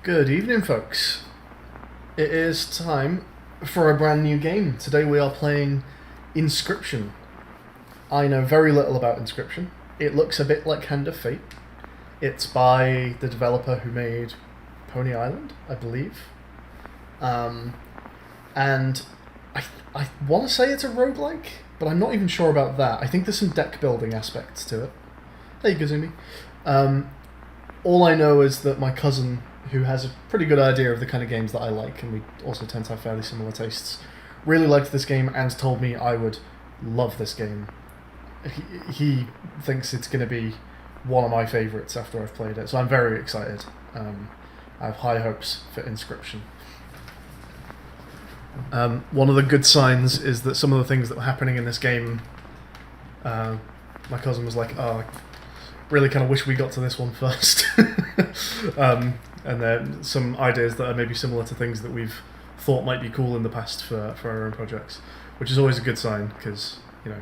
Good evening, folks. It is time for a brand new game. Today we are playing Inscryption. I know very little about Inscryption. It looks a bit like Hand of Fate. It's by the developer who made Pony Island, I believe. And I want to say it's a roguelike, but I'm not even sure about that. I think there's some deck building aspects to it. Hey, Gazumi. All I know is that my cousin, who has a pretty good idea of the kind of games that I like, and we also tend to have fairly similar tastes, really liked this game and told me I would love this game. He thinks it's going to be one of my favourites after I've played it, so I'm very excited. I have high hopes for Inscryption. One of the good signs is that some of the things that were happening in this game, my cousin was like, oh, I really kind of wish we got to this one first. And then some ideas that are maybe similar to things that we've thought might be cool in the past for our own projects, which is always a good sign, because, you know,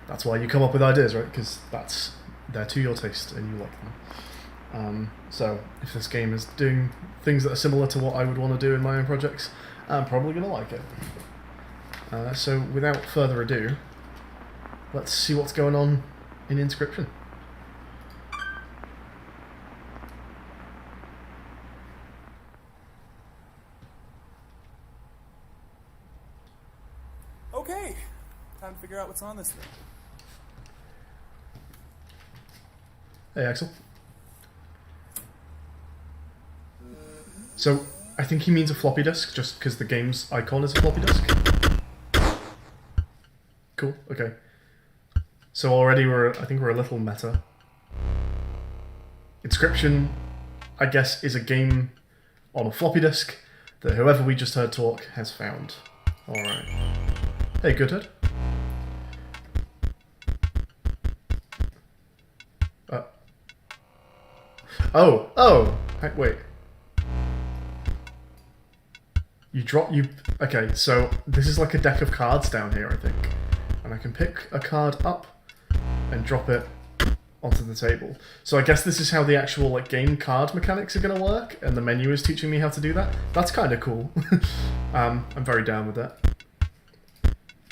that's why you come up with ideas, right? Because they're to your taste and you like them. So if this game is doing things that are similar to what I would want to do in my own projects, I'm probably going to like it. So without further ado, let's see what's going on in Inscryption. Okay, time to figure out what's on this thing. Hey, Axel. So, I think he means a floppy disk, just because the game's icon is a floppy disk. Cool, okay. So already I think we're a little meta. Inscryption, I guess, is a game on a floppy disk that whoever we just heard talk has found. Alright. Hey, Goodhead. Oh! Wait. Okay, so this is like a deck of cards down here, I think. And I can pick a card up and drop it onto the table. So I guess this is how the actual like game card mechanics are going to work, and the menu is teaching me how to do that. That's kind of cool. I'm very down with that.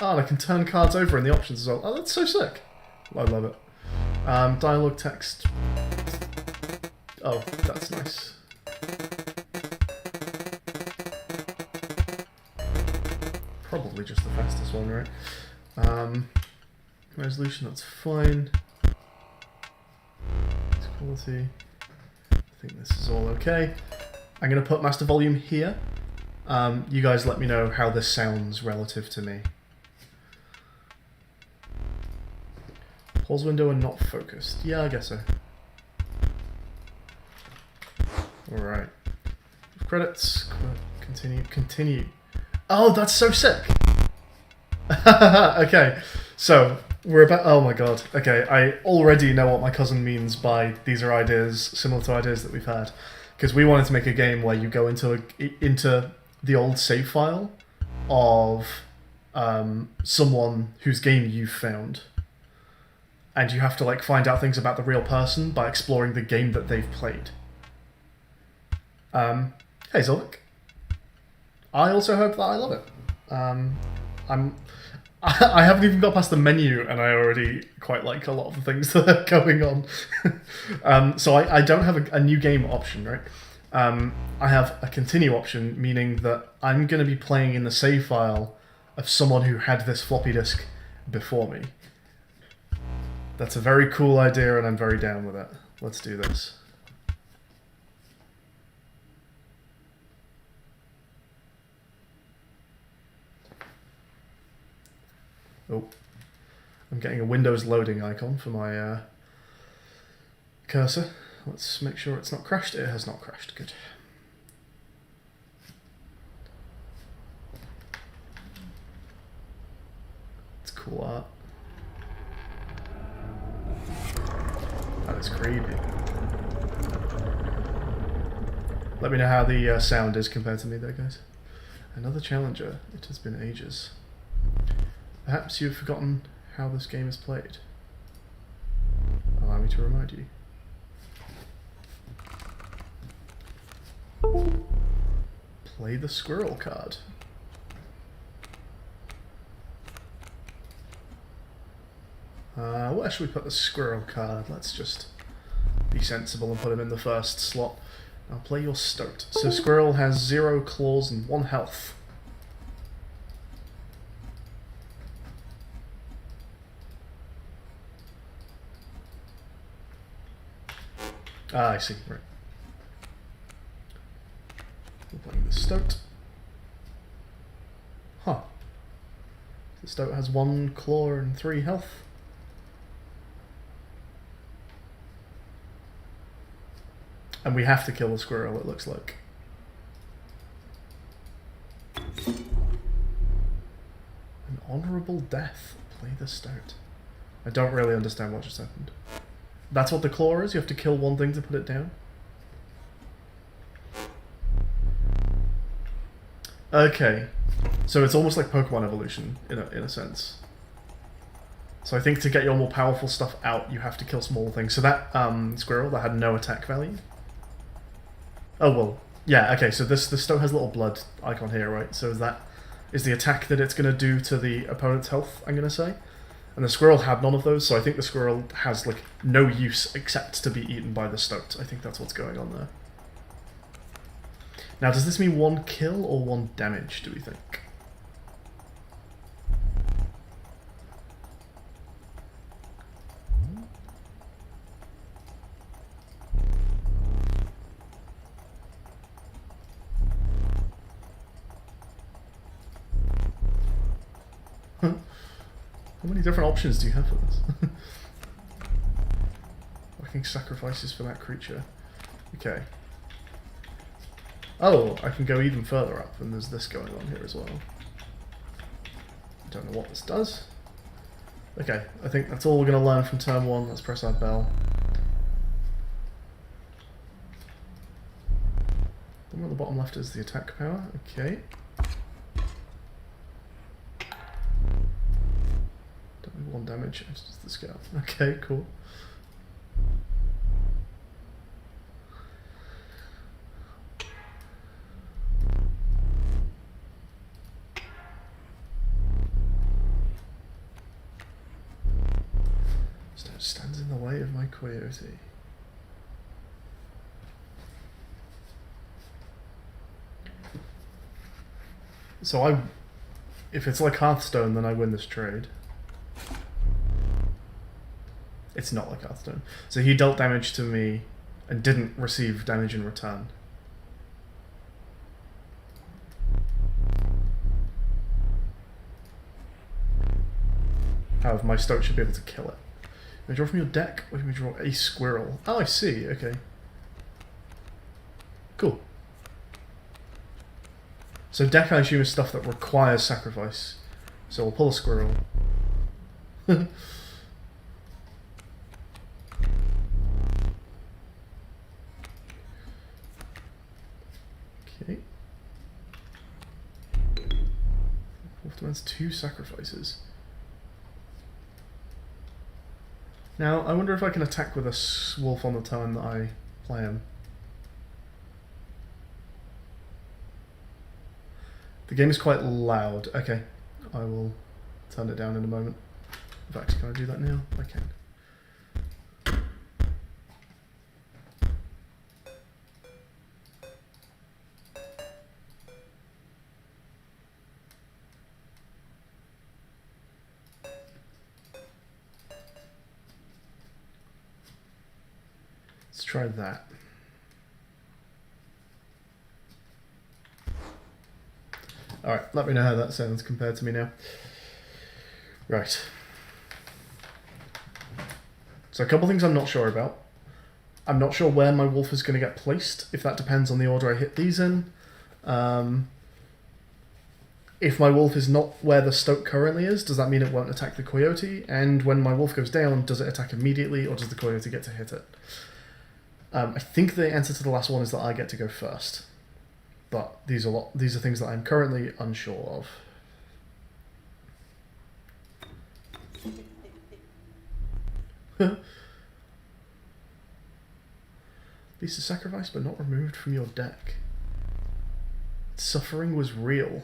Oh, and I can turn cards over in the options as well. Oh, that's so sick. I love it. Dialogue text. Oh, that's nice. Probably just the fastest one, right? Resolution, that's fine. Quality. I think this is all okay. I'm going to put master volume here. You guys let me know how this sounds relative to me. Pause window and not focused. Yeah, I guess so. Alright. Credits. Continue. Oh, that's so sick! Okay, so we're about... Oh my god. Okay, I already know what my cousin means by these are ideas similar to ideas that we've had. Because we wanted to make a game where you go into the old save file of someone whose game you've found. And you have to like find out things about the real person by exploring the game that they've played. Hey Zolek. I also hope that I love it. I haven't even got past the menu and I already quite like a lot of the things that are going on. So I don't have a new game option, right? I have a continue option, meaning that I'm going to be playing in the save file of someone who had this floppy disk before me. That's a very cool idea and I'm very down with it. Let's do this. Oh, I'm getting a Windows loading icon for my cursor. Let's make sure it's not crashed. It has not crashed. Good. It's cool art. That is creepy. Let me know how the sound is compared to me there, guys. Another challenger. It has been ages. Perhaps you've forgotten how this game is played. Allow me to remind you. Play the squirrel card. Where should we put the squirrel card? Let's just be sensible and put him in the first slot. Now play your stoat. So squirrel has 0 claws and 1 health. Ah, I see, right. We're playing the stoat. Huh. The stoat has 1 claw and 3 health. And we have to kill the squirrel, it looks like. An honourable death. Play the stoat. I don't really understand what just happened. That's what the claw is? You have to kill one thing to put it down? Okay. So it's almost like Pokemon evolution, in a sense. So I think to get your more powerful stuff out, you have to kill smaller things. So that squirrel that had no attack value. Oh, well, yeah, okay, so this stoat has a little blood icon here, right? So that is the attack that it's going to do to the opponent's health, I'm going to say. And the squirrel had none of those, so I think the squirrel has, like, no use except to be eaten by the stoat. I think that's what's going on there. Now, does this mean 1 kill or 1 damage, do we think? How many different options do you have for this? Making sacrifices for that creature. Okay. Oh, I can go even further up, and there's this going on here as well. I don't know what this does. Okay, I think that's all we're going to learn from turn 1. Let's press our bell. The one at the bottom left is the attack power. Okay. Don't need 1 damage, it's just the scale. Okay, cool. Stands in the way of my coyote. So if it's like Hearthstone, then I win this trade. It's not like Hearthstone. So he dealt damage to me and didn't receive damage in return. However, my stoat should be able to kill it. Can I draw from your deck, or can we draw a squirrel? Oh, I see, okay. Cool. So deck, I assume, is stuff that requires sacrifice. So we'll pull a squirrel. Okay. Wolf demands 2 sacrifices. Now, I wonder if I can attack with a wolf on the turn that I play him. The game is quite loud. Okay, I will turn it down in a moment. In fact, can I do that now? I can. Let's try that. Alright, let me know how that sounds compared to me now. Right. So a couple things I'm not sure about. I'm not sure where my wolf is going to get placed, if that depends on the order I hit these in. If my wolf is not where the stoat currently is, does that mean it won't attack the coyote? And when my wolf goes down, does it attack immediately, or does the coyote get to hit it? I think the answer to the last one is that I get to go first. But these are things that I'm currently unsure of. Beast is sacrificed but not removed from your deck. suffering was real.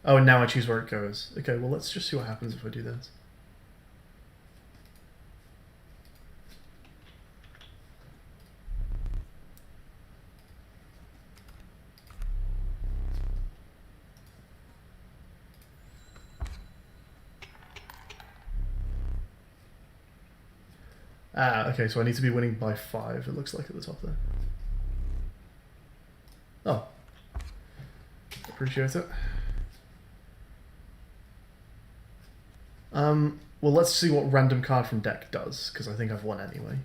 Oh, and now I choose where it goes. Okay, well, let's just see what happens if I do this. Ah, okay, so I need to be winning by 5, it looks like, at the top there. Oh. Appreciate it. Well, let's see what random card from deck does, because I think I've won anyway.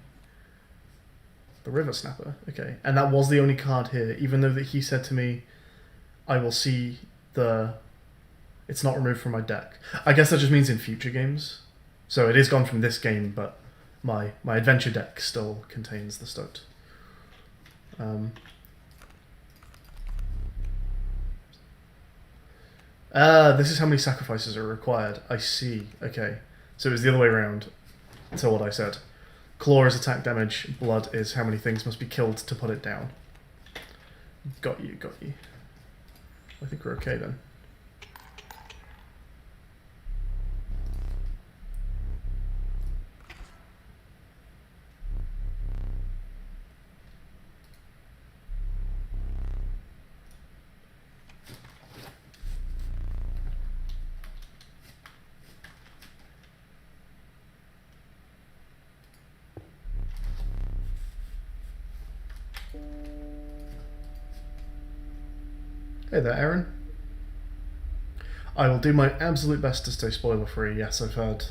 The River Snapper, okay. And that was the only card here, even though that he said to me, I will see the... It's not removed from my deck. I guess that just means in future games. So it is gone from this game, but my adventure deck still contains the Stoat. This is how many sacrifices are required. I see. Okay. So it was the other way around to what I said. Claw is attack damage, blood is how many things must be killed to put it down. Got you, got you. I think we're okay then. Hey there, Aaron. I will do my absolute best to stay spoiler free. Yes, I've heard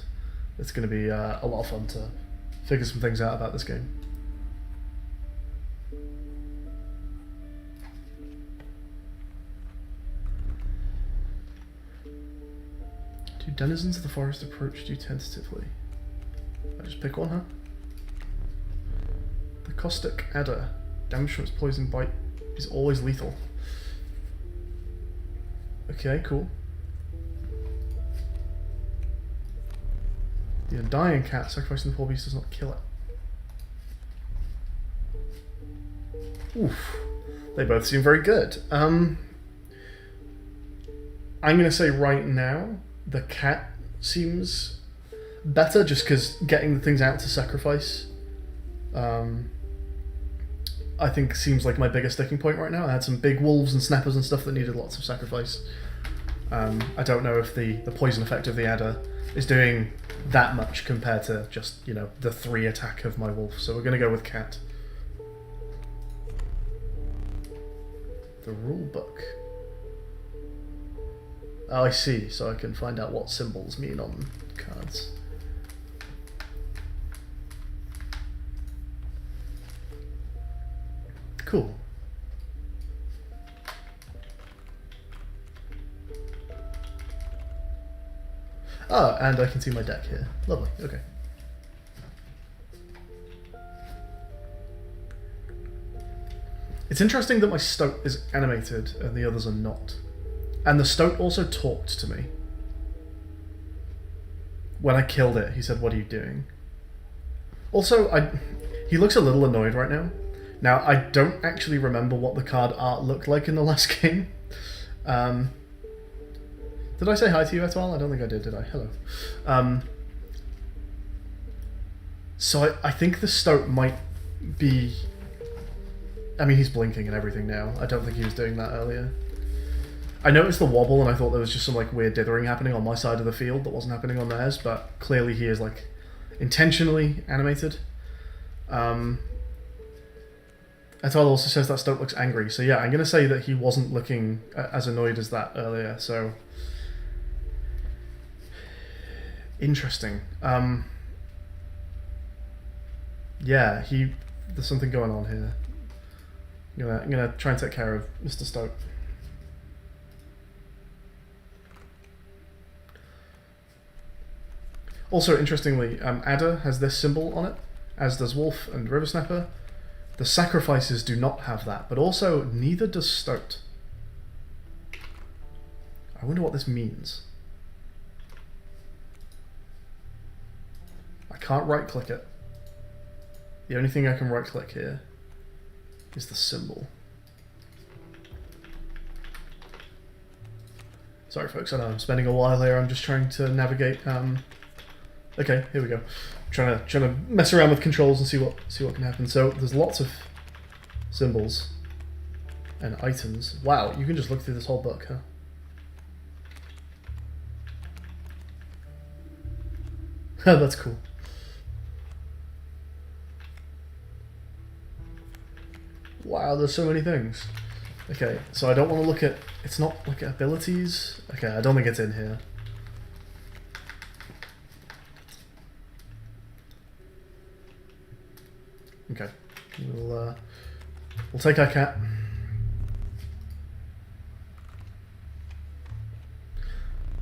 it's going to be a lot of fun to figure some things out about this game. Do denizens of the forest approach you tentatively? I just pick one, huh? The caustic adder. Damage from its poison bite is always lethal. Okay, cool. The undying cat, sacrificing the poor beast does not kill it. Oof. They both seem very good. I'm going to say right now, the cat seems better just because getting the things out to sacrifice I think seems like my biggest sticking point right now. I had some big wolves and snappers and stuff that needed lots of sacrifice. I don't know if the poison effect of the adder is doing that much compared to just, you know, the 3 attack of my wolf. So we're going to go with cat. The rule book. Oh, I see. So I can find out what symbols mean on cards. Cool. Oh, and I can see my deck here. Lovely, okay. It's interesting that my Stoat is animated and the others are not. And the Stoat also talked to me. When I killed it, he said, "What are you doing?" Also, he looks a little annoyed right now. Now, I don't actually remember what the card art looked like in the last game. Did I say hi to you at all? I don't think I did I? Hello. So I think the Stoat might be... I mean, he's blinking and everything now. I don't think he was doing that earlier. I noticed the wobble and I thought there was just some like weird dithering happening on my side of the field that wasn't happening on theirs, but clearly he is like intentionally animated. Etal also says that Stoat looks angry, so yeah, I'm going to say that he wasn't looking as annoyed as that earlier, so... Interesting. Yeah, there's something going on here. I'm gonna try and take care of Mr. Stoat. Also, interestingly, Adder has this symbol on it, as does Wolf and River Snapper. The sacrifices do not have that, but also neither does Stoat. I wonder what this means. I can't right-click it. The only thing I can right-click here is the symbol. Sorry folks, I know I'm spending a while here, I'm just trying to navigate. Okay, here we go. Trying to mess around with controls and see what can happen. So there's lots of symbols and items. Wow, you can just look through this whole book, huh? That's cool. Wow, there's so many things. Okay, so I don't want to look at... It's not like abilities. Okay, I don't think it's in here. Okay, we'll take our cat.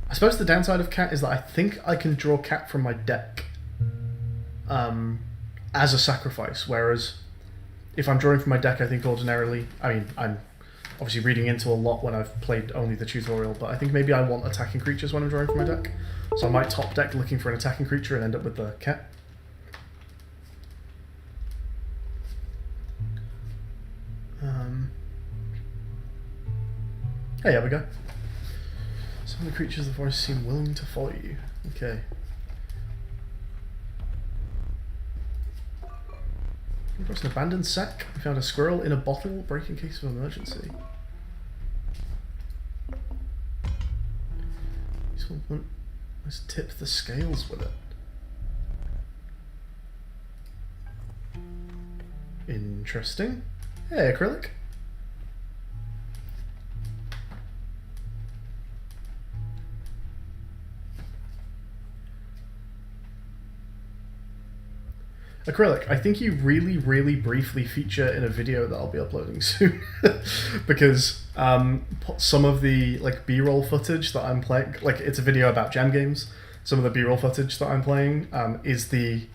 I suppose the downside of cat is that I think I can draw cat from my deck as a sacrifice, whereas if I'm drawing from my deck, I think ordinarily, I mean, I'm obviously reading into a lot when I've played only the tutorial, but I think maybe I want attacking creatures when I'm drawing from my deck. So I might top deck looking for an attacking creature and end up with the cat. Hey, there we go. Some of the creatures of the forest seem willing to follow you. Okay. Across an abandoned sack, we found a squirrel in a bottle, break in case of emergency. Let's tip the scales with it. Interesting. Hey, acrylic. Acrylic, I think you really, really briefly feature in a video that I'll be uploading soon, because some of the like B-roll footage that I'm playing, like it's a video about jam games. Some of the B-roll footage that I'm playing is the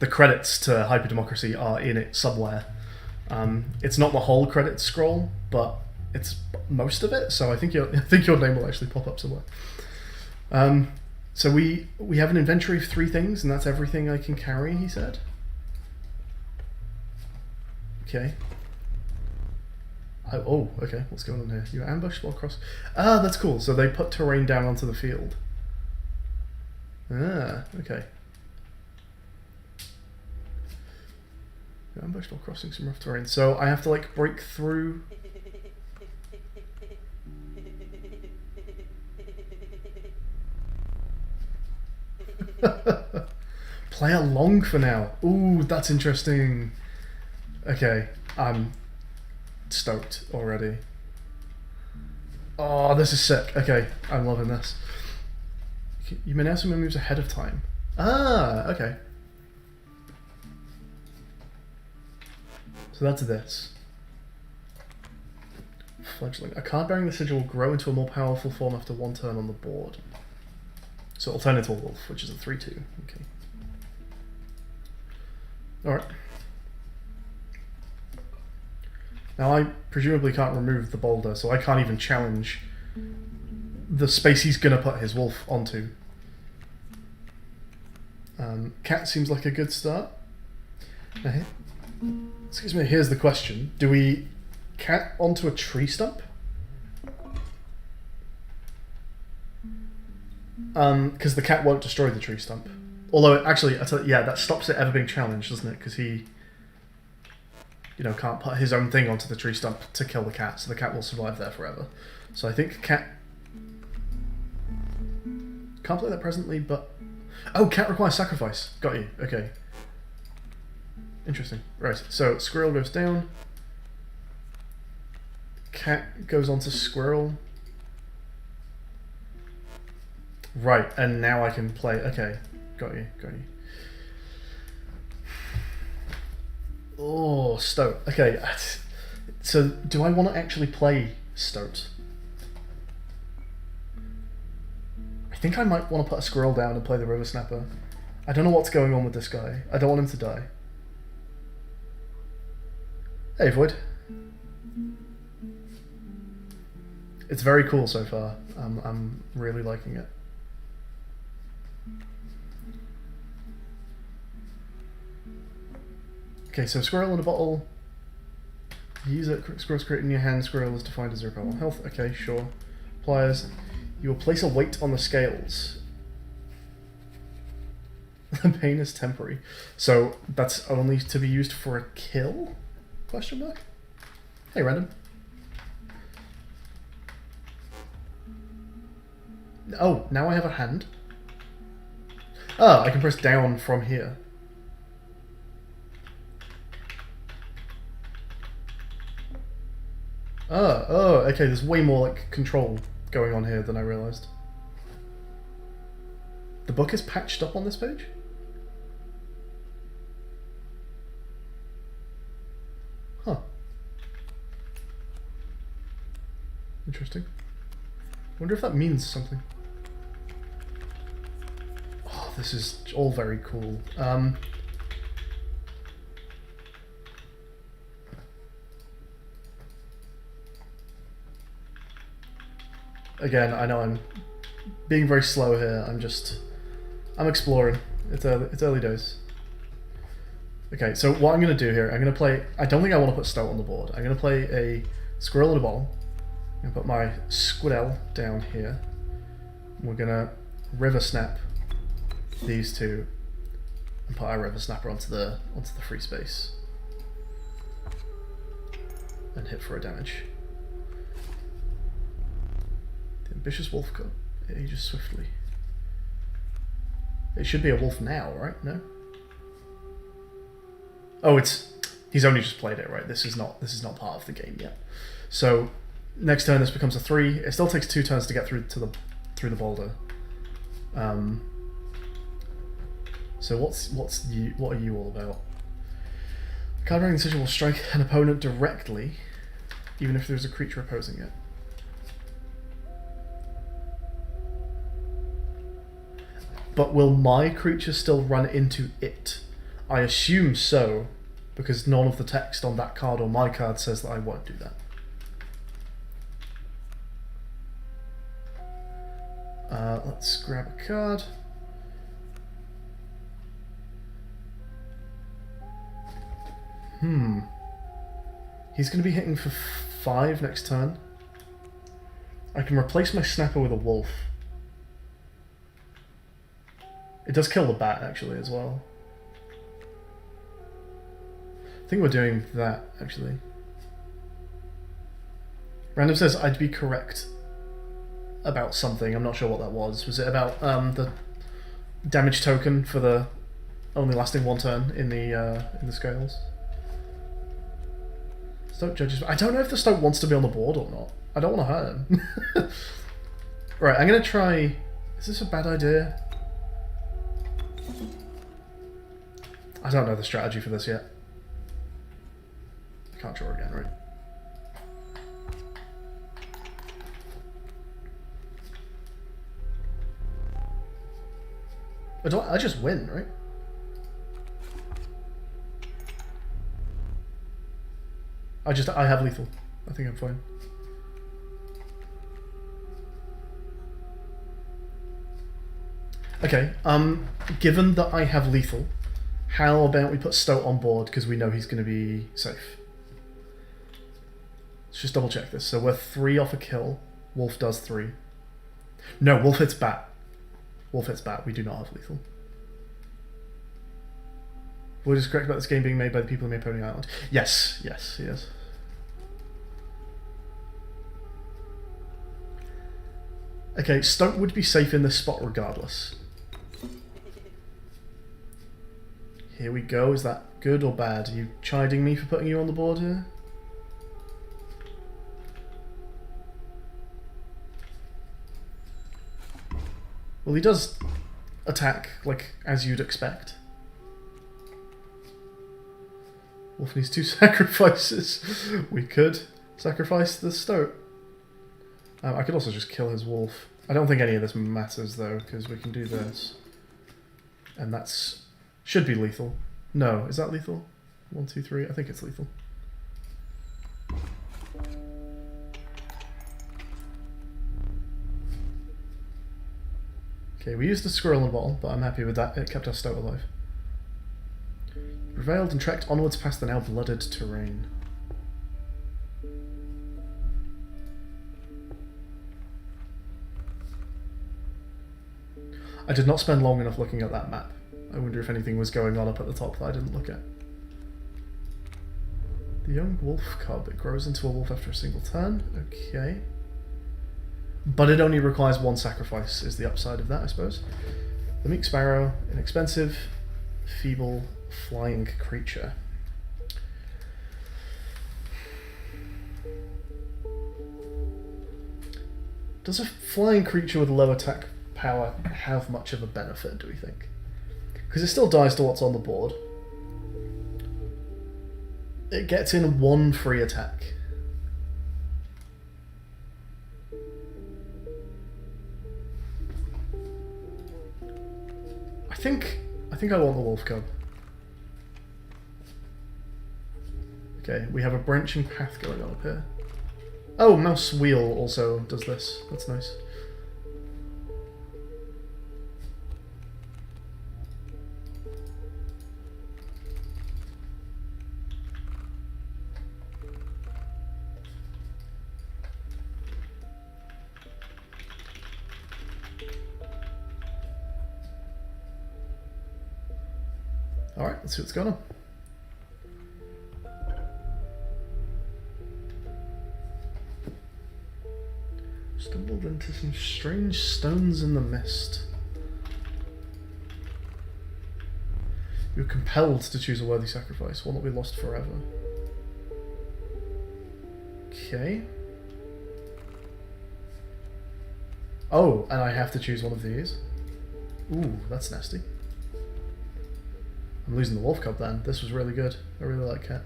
credits to Hyperdemocracy are in it somewhere. It's not the whole credits scroll, but it's most of it. So I think your name will actually pop up somewhere. So we have an inventory of 3 things, and that's everything I can carry. He said. Okay. Oh, okay. What's going on here? You were ambushed while cross. Ah, that's cool. So they put terrain down onto the field. Ah, okay. You're ambushed while crossing some rough terrain. So I have to like break through. Play along for now. Ooh, that's interesting. Okay, I'm stoked already. Oh, this is sick. Okay, I'm loving this. You may now summon moves ahead of time. Ah, okay. So that's this. Fledgling. A card bearing the sigil will grow into a more powerful form after 1 turn on the board. So it'll turn into a wolf, which is a 3/2. Okay. Alright. Now I presumably can't remove the boulder, so I can't even challenge the space he's gonna put his wolf onto. Cat seems like a good start. Now, excuse me, here's the question. Do we cat onto a tree stump? Because the cat won't destroy the tree stump. Although, actually, yeah, that stops it ever being challenged, doesn't it? Because he... can't put his own thing onto the tree stump to kill the cat, so the cat will survive there forever. So I think cat... Can't play that presently, but... Oh, cat requires sacrifice. Got you. Okay. Interesting. Right, so squirrel goes down. Cat goes onto squirrel. Right, and now I can play... Okay, got you. Oh, Stoat. Okay, so do I want to actually play Stoat? I think I might want to put a squirrel down and play the River Snapper. I don't know what's going on with this guy. I don't want him to die. Hey, Void. It's very cool so far. I'm really liking it. Okay, so squirrel in a bottle. Use it. Squirrel's crate in your hand. Squirrel is defined as 0 power health. Okay, sure. Pliers. You will place a weight on the scales. The pain is temporary. So that's only to be used for a kill? Question mark? Hey, random. Oh, now I have a hand. Oh, I can press down from here. Oh, okay, there's way more like control going on here than I realised. The book is patched up on this page? Huh. Interesting. Wonder if that means something. Oh, this is all very cool. Again, I know I'm being very slow here. I'm exploring. It's early days. Okay, so what I'm going to do here, I'm going to play... I don't think I want to put Stoat on the board. I'm going to play a squirrel and a ball. I'm going to put my squirrel down here. We're going to river snap these two and put our river snapper onto the free space. And hit for a damage. The ambitious wolf cub. It ages swiftly. It should be a wolf now, right? No? Oh, he's only just played it, right? This is not part of the game yet. So next turn this becomes a 3. It still takes 2 turns to get through the boulder. So what are you all about? The card bearing decision will strike an opponent directly, even if there's a creature opposing it. But will my creature still run into it? I assume so, because none of the text on that card or my card says that I won't do that. Let's grab a card. He's going to be hitting for 5 next turn. I can replace my snapper with a wolf. It does kill the bat, actually, as well. I think we're doing that, actually. Random says I'd be correct about something. I'm not sure what that was. Was it about the damage token for the only lasting 1 turn in the scales? Stoat judges. I don't know if the Stoat wants to be on the board or not. I don't want to hurt him. Right, I'm going to try... Is this a bad idea? I don't know the strategy for this yet. I can't draw again, right? I just win, right? I have lethal. I think I'm fine. Okay, given that I have lethal, how about we put Stoat on board because we know he's going to be safe? Let's just double check this. So we're 3 off a kill. Wolf does 3. No, Wolf hits bat. Wolf hits bat. We do not have lethal. Wood is correct about this game being made by the people who made Pony Island. Yes, yes, he is. Okay, Stoat would be safe in this spot regardless. Here we go. Is that good or bad? Are you chiding me for putting you on the board here? Well, he does attack, like, as you'd expect. Wolf needs 2 sacrifices. We could sacrifice the Stoat. I could also just kill his wolf. I don't think any of this matters, though, because we can do this. And that's... should be lethal. No, is that lethal? 1, 2, 3. I think it's lethal. Okay, we used the squirrel and ball, but I'm happy with that. It kept our Stoat alive. Prevailed and trekked onwards past the now blooded terrain. I did not spend long enough looking at that map. I wonder if anything was going on up at the top that I didn't look at. The young wolf cub. It grows into a wolf after a single turn. Okay. But it only requires one sacrifice is the upside of that, I suppose. The meek sparrow. Inexpensive, feeble, flying creature. Does a flying creature with low attack power have much of a benefit, do we think? Because it still dies to what's on the board. It gets in one free attack. I think I want the wolf cub. Okay, we have a branching path going on up here. Oh, mouse wheel also does this. That's nice. Alright, let's see what's going on. Stumbled into some strange stones in the mist. You're compelled to choose a worthy sacrifice, one that we lost forever. Okay. Oh, and I have to choose one of these. Ooh, that's nasty. I'm losing the wolf cub then. This was really good. I really like Cat.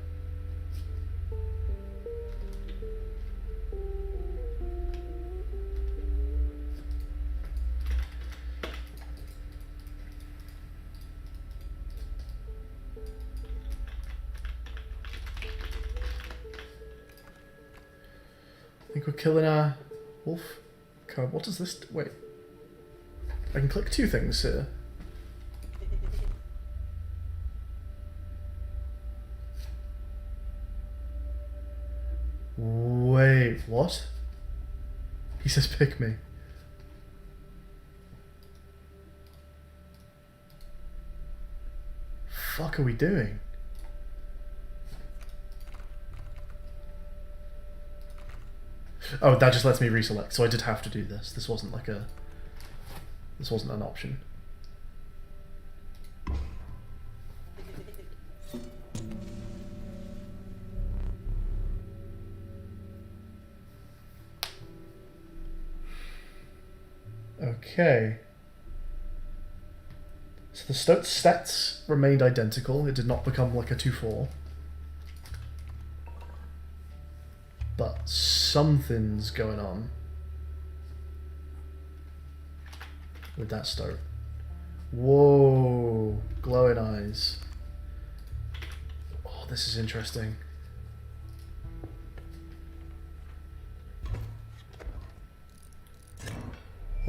I think we're killing our wolf cub. What does this do? Wait. I can click two things here. Wait, what? He says pick me. Fuck are we doing? Oh, that just lets me reselect, so I did have to do this. This wasn't like a... This wasn't an option. Okay. So the stats remained identical. It did not become like a 2-4. But something's going on with that start. Whoa, glowing eyes. Oh, this is interesting.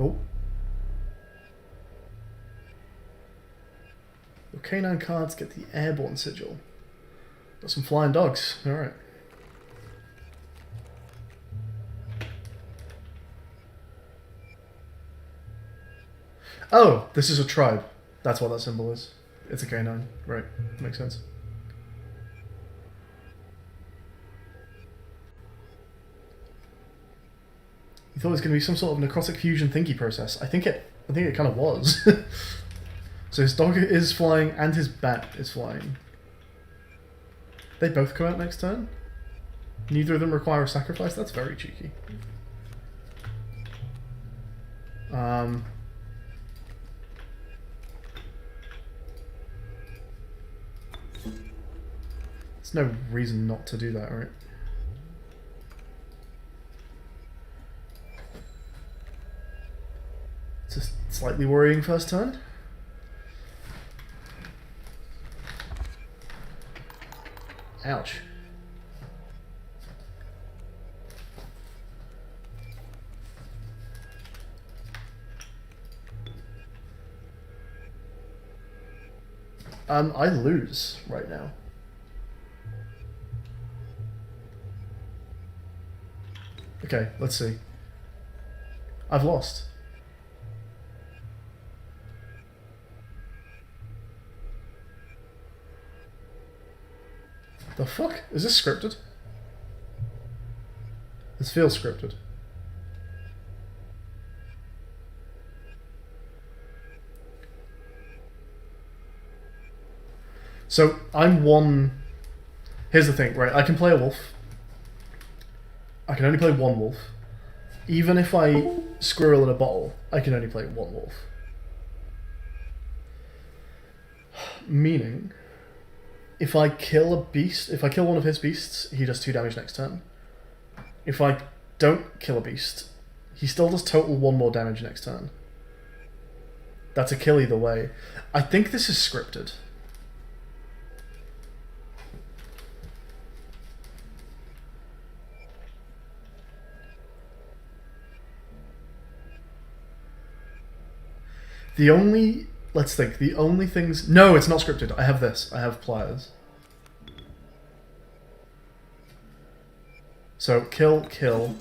Oh. Your canine cards get the airborne sigil. Got some flying dogs. Alright. Oh, this is a tribe. That's what that symbol is. It's a canine. Right. Makes sense. You thought it was going to be some sort of necrotic fusion thingy process. I think it kind of was. So his dog is flying and his bat is flying. They both come out next turn? Neither of them require a sacrifice? That's very cheeky. There's no reason not to do that, right? It's a slightly worrying first turn. Ouch. I lose right now. Okay, let's see. I've lost. The fuck? Is this scripted? This feels scripted. So, I'm one... Here's the thing, right? I can play a wolf. I can only play one wolf. Even if I squirrel in a bottle, I can only play one wolf. Meaning, if I kill a beast, if I kill one of his beasts, he does 2 damage next turn. If I don't kill a beast, he still does total 1 more damage next turn. That's a kill either way. I think this is scripted. The only... Let's think. The only things... No, it's not scripted. I have this. I have pliers. So, kill.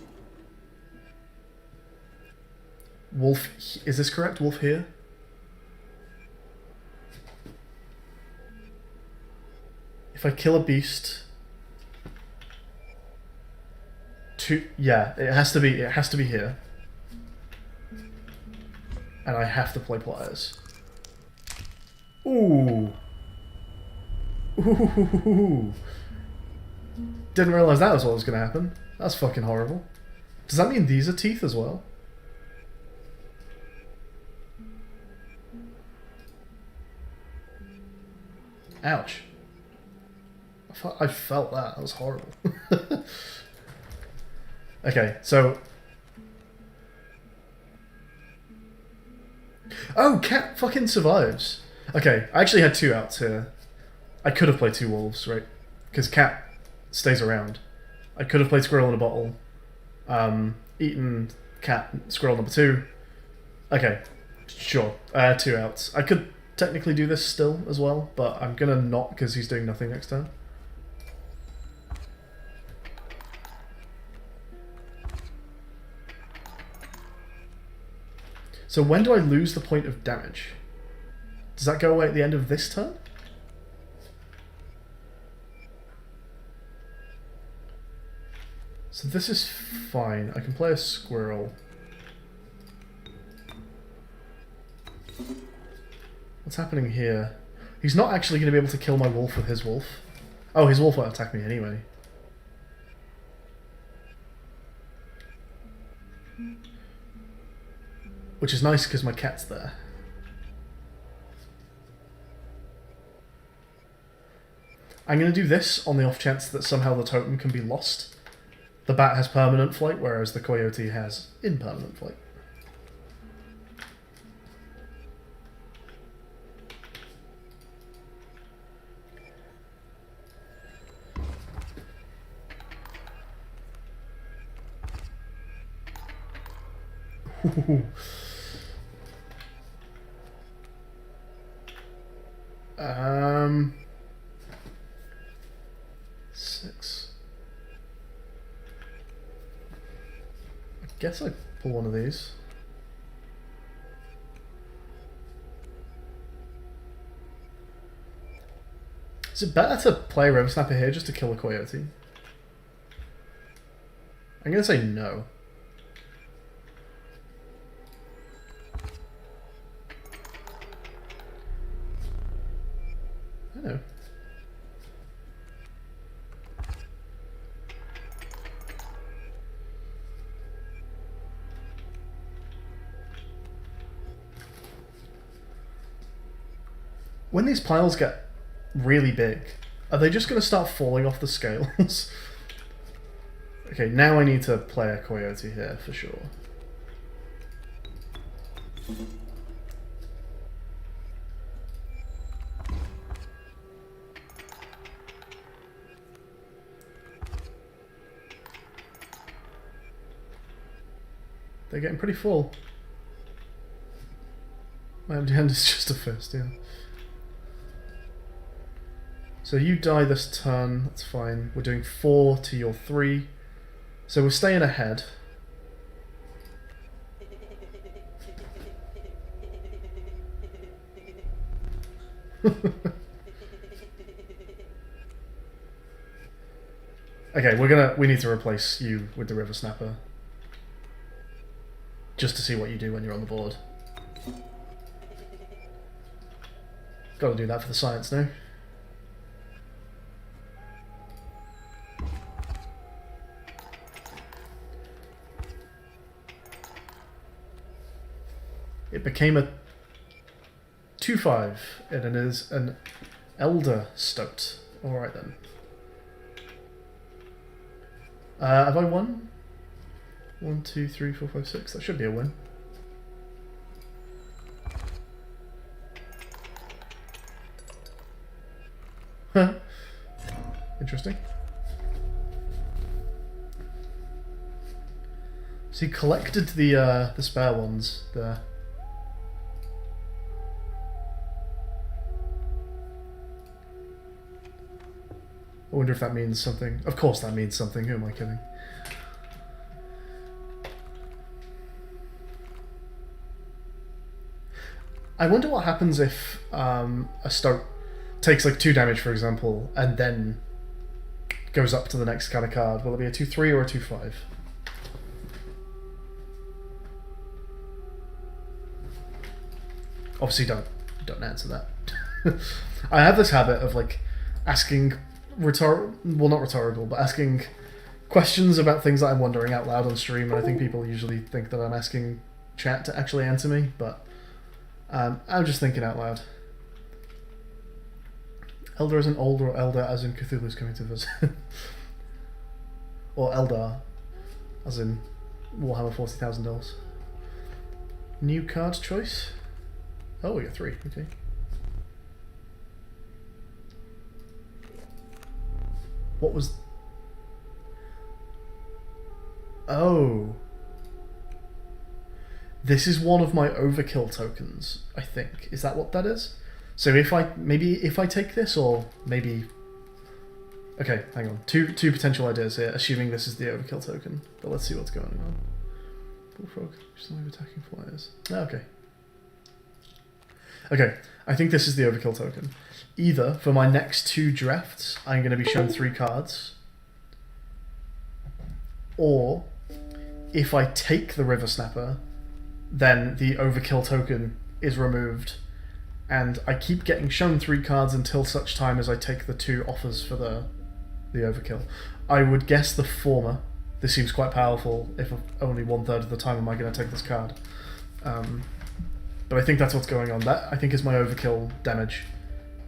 Wolf... Is this correct? Wolf here? If I kill a beast... Yeah, it has to be here. And I have to play pliers. Ooh. Ooh. Didn't realise that was what was going to happen. That's fucking horrible. Does that mean these are teeth as well? Ouch. I felt that. That was horrible. Okay, so... Oh, cat fucking survives. Okay, I actually had 2 outs here. I could have played 2 wolves, right? Because cat stays around. I could have played squirrel in a bottle. Eaten cat, squirrel number 2. Okay, sure. 2 outs. I could technically do this still as well, but I'm gonna not because he's doing nothing next turn. So when do I lose the point of damage? Does that go away at the end of this turn? So this is fine. I can play a squirrel. What's happening here? He's not actually going to be able to kill my wolf with his wolf. Oh, his wolf won't attack me anyway. Which is nice because my cat's there. I'm going to do this on the off chance that somehow the totem can be lost. The bat has permanent flight, whereas the coyote has impermanent flight. Ooh. 6. I guess I pull one of these. Is it better to play a River Snapper here just to kill a coyote? I'm gonna say no. I know. When these piles get really big, are they just going to start falling off the scales? Okay, now I need to play a coyote here for sure. They're getting pretty full. My empty hand is just a fist, yeah. So you die this turn, that's fine. We're doing 4 to your 3. So we're staying ahead. Okay, we need to replace you with the River Snapper. Just to see what you do when you're on the board. Gotta do that for the science now. It became a 2/5, and it is an Elder Stout. Alright then. Have I won? 1, 2, 3, 4, 5, 6. That should be a win. Huh. Interesting. So he collected the spare ones there. I wonder if that means something. Of course that means something. Who am I kidding? I wonder what happens if a stout takes like 2 damage, for example, and then goes up to the next kind of card. Will it be a 2/3 or a 2/5? Obviously, don't answer that. I have this habit of like asking not rhetorical, but asking questions about things that I'm wondering out loud on stream, and I think people usually think that I'm asking chat to actually answer me, but I'm just thinking out loud. Elder as in old, or Elder as in Cthulhu's coming to visit? Or Eldar as in Warhammer $40,000. New card choice? Oh, we got 3, okay. What was... Oh. This is one of my overkill tokens, I think. Is that what that is? So if I take this, or maybe... Okay, hang on. Two potential ideas here, assuming this is the overkill token. But let's see what's going on. Bullfrog, just only attacking flyers. Oh, okay. Okay, I think this is the overkill token. Either, for my next 2 drafts, I'm going to be shown 3 cards. Or, if I take the River Snapper, then the overkill token is removed. And I keep getting shown 3 cards until such time as I take the 2 offers for the overkill. I would guess the former. This seems quite powerful if only 1/3 of the time am I going to take this card. But I think that's what's going on. That, I think, is my overkill damage.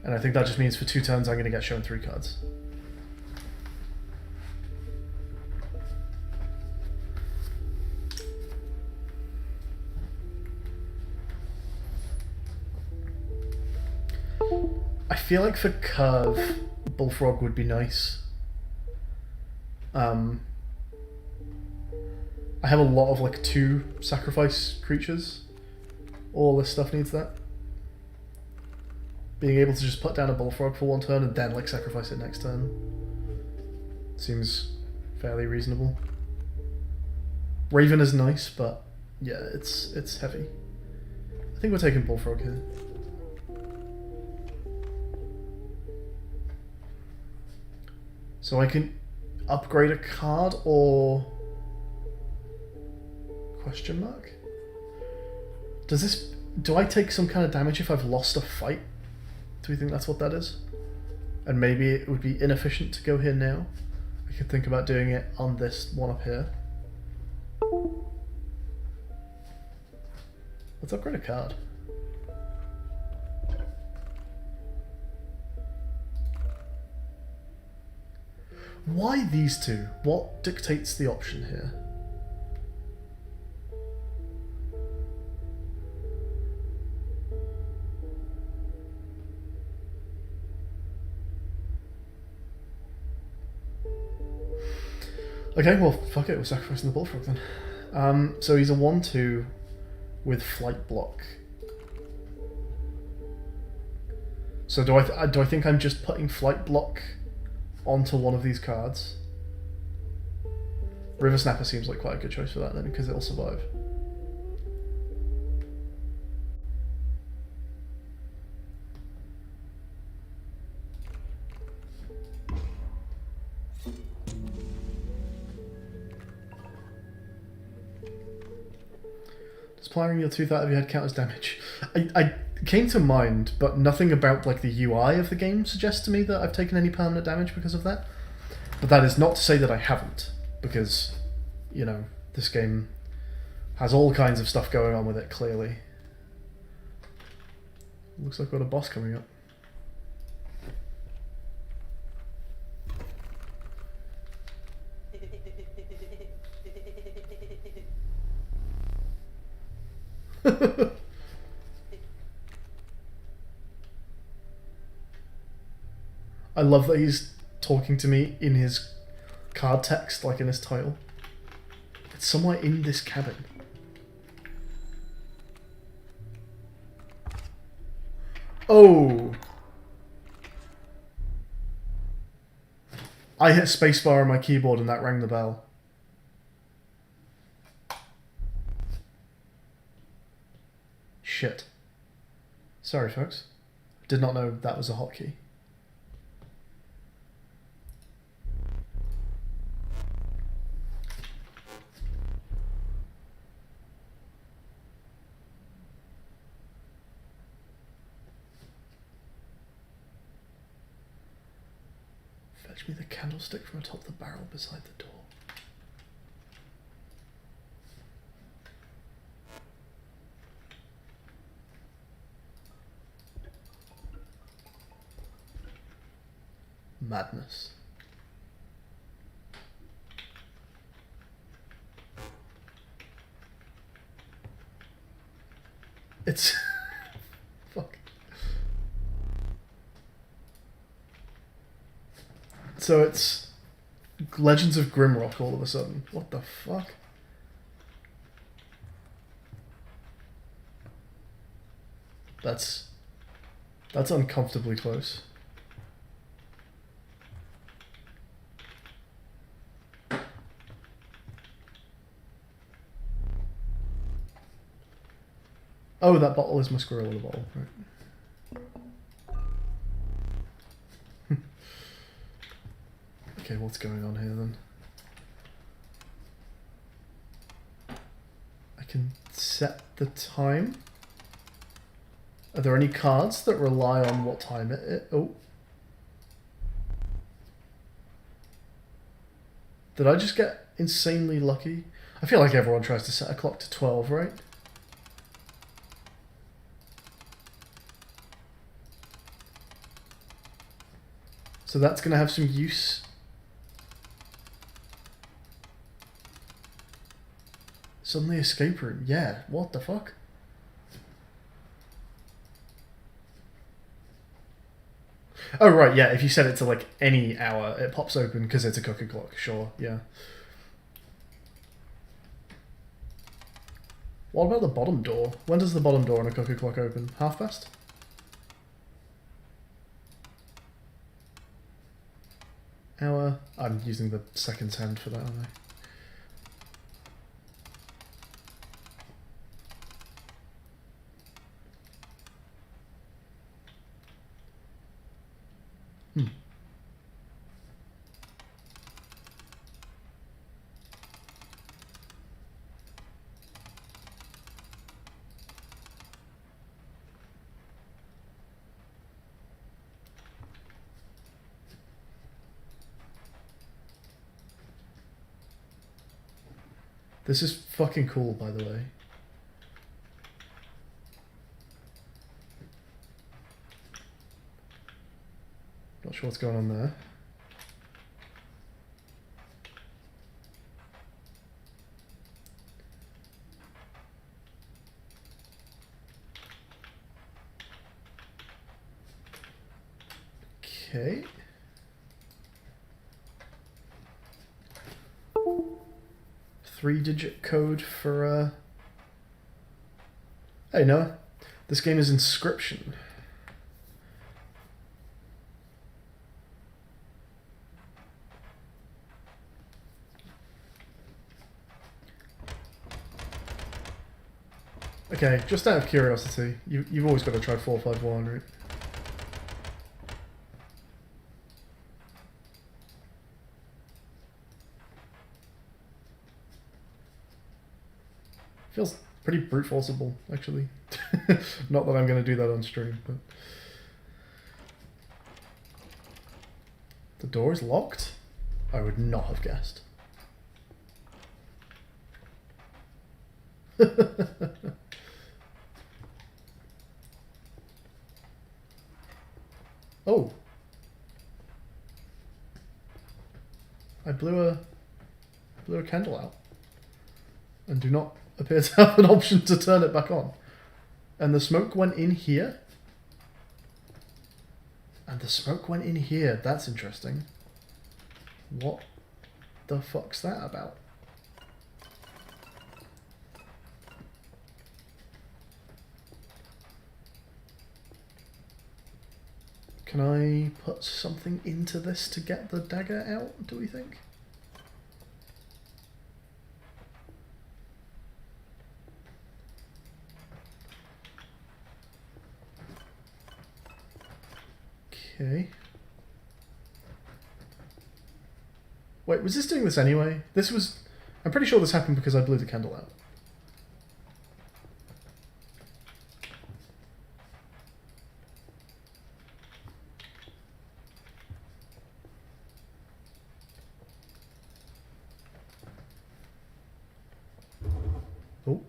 And I think that just means for 2 turns I'm going to get shown 3 cards. I feel like for curve, Bullfrog would be nice. I have a lot of like 2 sacrifice creatures. All this stuff needs that. Being able to just put down a Bullfrog for 1 turn and then like sacrifice it next turn seems fairly reasonable. Raven is nice, but yeah, it's heavy. I think we're taking Bullfrog here. So I can upgrade a card or question mark? Do I take some kind of damage if I've lost a fight? Do we think that's what that is? And maybe it would be inefficient to go here now. I could think about doing it on this one up here. Let's upgrade a card. Why these 2? What dictates the option here? Okay, well, fuck it, we're sacrificing the Bullfrog then. So he's a 1/2 with flight block. So do I think I'm just putting flight block onto one of these cards? River Snapper seems like quite a good choice for that then, because it'll survive. Supplying your tooth out of your head counters damage. I came to mind, but nothing about like the UI of the game suggests to me that I've taken any permanent damage because of that. But that is not to say that I haven't, because, you know, this game has all kinds of stuff going on with it, clearly. Looks like we've got a boss coming up. I love that he's talking to me in his card text, like in his title. It's somewhere in this cabin. Oh! I hit spacebar on my keyboard and that rang the bell. Shit. Sorry, folks. Did not know that was a hotkey. Fetch me the candlestick from atop the barrel beside the door. Madness. It's... Fuck. So it's Legends of Grimrock all of a sudden. What the fuck? That's uncomfortably close. Oh, that bottle is my squirrel in a bottle, right. Okay, what's going on here then? I can set the time. Are there any cards that rely on what time it oh. Did I just get insanely lucky? I feel like everyone tries to set a clock to 12, right? So that's going to have some use. Suddenly escape room. Yeah, what the fuck? Oh, right, yeah, if you set it to, like, any hour, it pops open because it's a cookie clock. Sure, yeah. What about the bottom door? When does the bottom door on a cookie clock open? 1:30? Hour. I'm using the seconds hand for that, aren't I? This is fucking cool, by the way. Not sure what's going on there. Okay. Three-digit code for, Hey, Noah. This game is Inscryption. Okay, just out of curiosity, you've always got to try 451, right? pretty brute forceable, actually. Not that I'm going to do that on stream, but... The door is locked? I would not have guessed. Oh. I blew a candle out. And do not appear to have an option to turn it back on. And the smoke went in here? And the smoke went in here. That's interesting. What the fuck's that about? Can I put something into this to get the dagger out, do we think? Okay. Wait, was this doing this anyway? This was... I'm pretty sure this happened because I blew the candle out. Oh.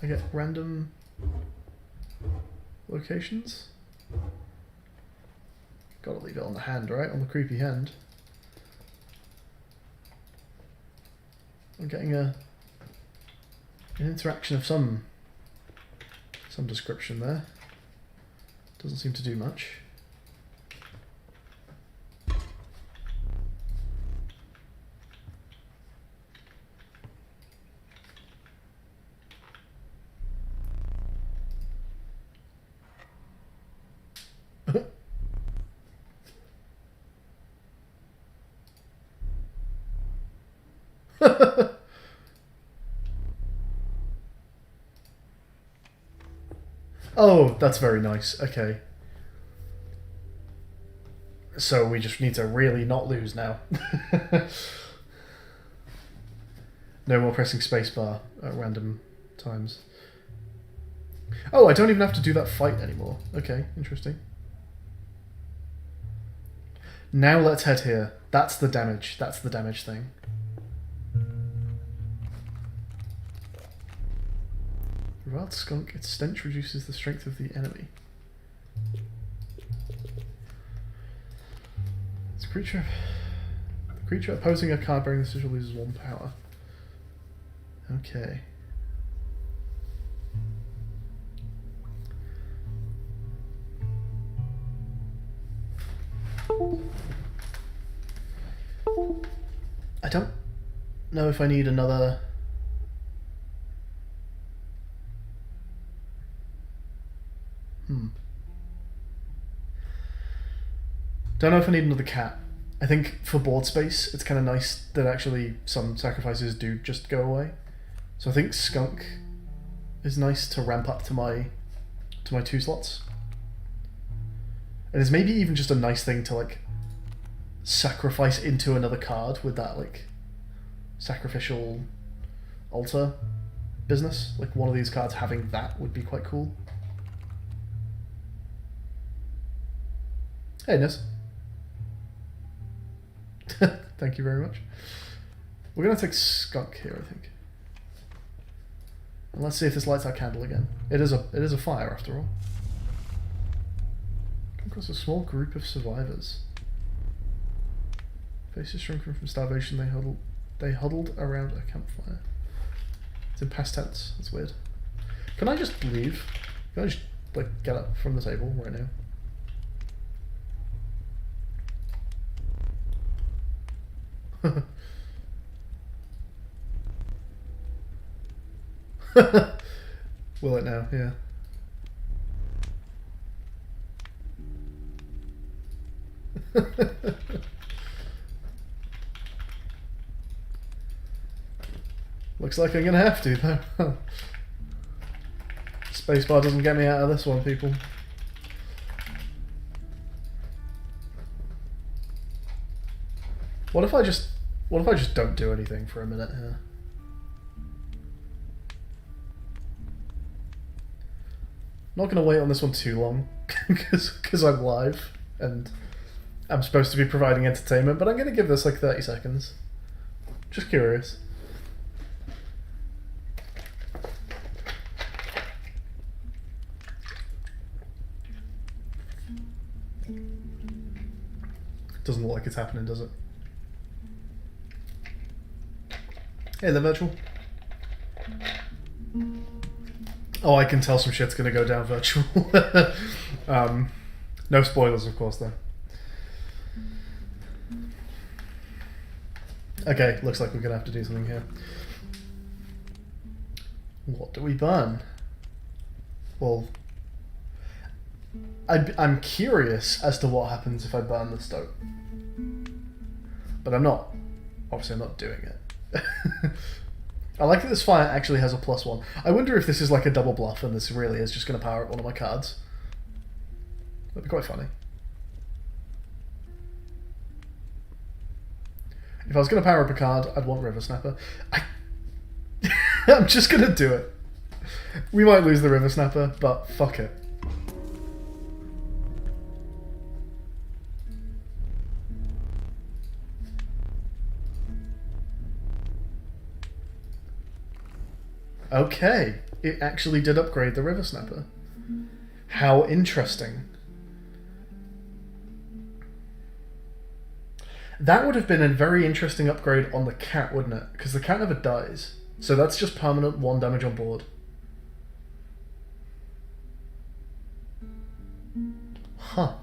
I get random locations. Gotta leave it on the hand, right? On the creepy hand. I'm getting an interaction of some description there. Doesn't seem to do much. Oh, that's very nice. Okay. So we just need to really not lose now. No more pressing spacebar at random times. Oh, I don't even have to do that fight anymore. Okay, interesting. Now let's head here. That's the damage. That's the damage thing. Wild skunk, its stench reduces the strength of the enemy. It's a creature. The creature opposing a card bearing the sigil loses 1 power. Okay. I don't know if I need another... Don't know if I need another cat. I think for board space, it's kind of nice that actually some sacrifices do just go away. So I think skunk is nice to ramp up to my 2 slots. And it's maybe even just a nice thing to like sacrifice into another card with that like sacrificial altar business. Like one of these cards having that would be quite cool. Hey, Ness. Thank you very much. We're going to take skunk here, I think. And let's see if this lights our candle again. It is a fire, after all. Come across a small group of survivors. Faces shrunken from starvation, they huddled around a campfire. It's in past tense. That's weird. Can I just leave? Can I just like get up from the table right now? Will it now? Yeah. Looks like I'm gonna have to though. Spacebar doesn't get me out of this one, people. What if I just What if I just don't do anything for a minute here? Not going to wait on this one too long, because I'm live, and I'm supposed to be providing entertainment, but I'm going to give this like 30 seconds. Just curious. Doesn't look like it's happening, does it? Hey there, Virtual. Oh, I can tell some shit's gonna go down, Virtual. No spoilers, of course, though. Okay, looks like we're gonna have to do something here. What do we burn? Well, I'm curious as to what happens if I burn the stoat. But I'm not. Obviously, I'm not doing it. I like that this fire actually has a +1. I wonder if this is like a double bluff and this really is just going to power up one of my cards. That'd be quite funny. If I was going to power up a card, I'd want River Snapper. I'm just going to do it. We might lose the River Snapper, but fuck it. Okay, it actually did upgrade the River Snapper. How interesting. That would have been a very interesting upgrade on the cat, wouldn't it? Because the cat never dies. So that's just permanent 1 damage on board. Huh.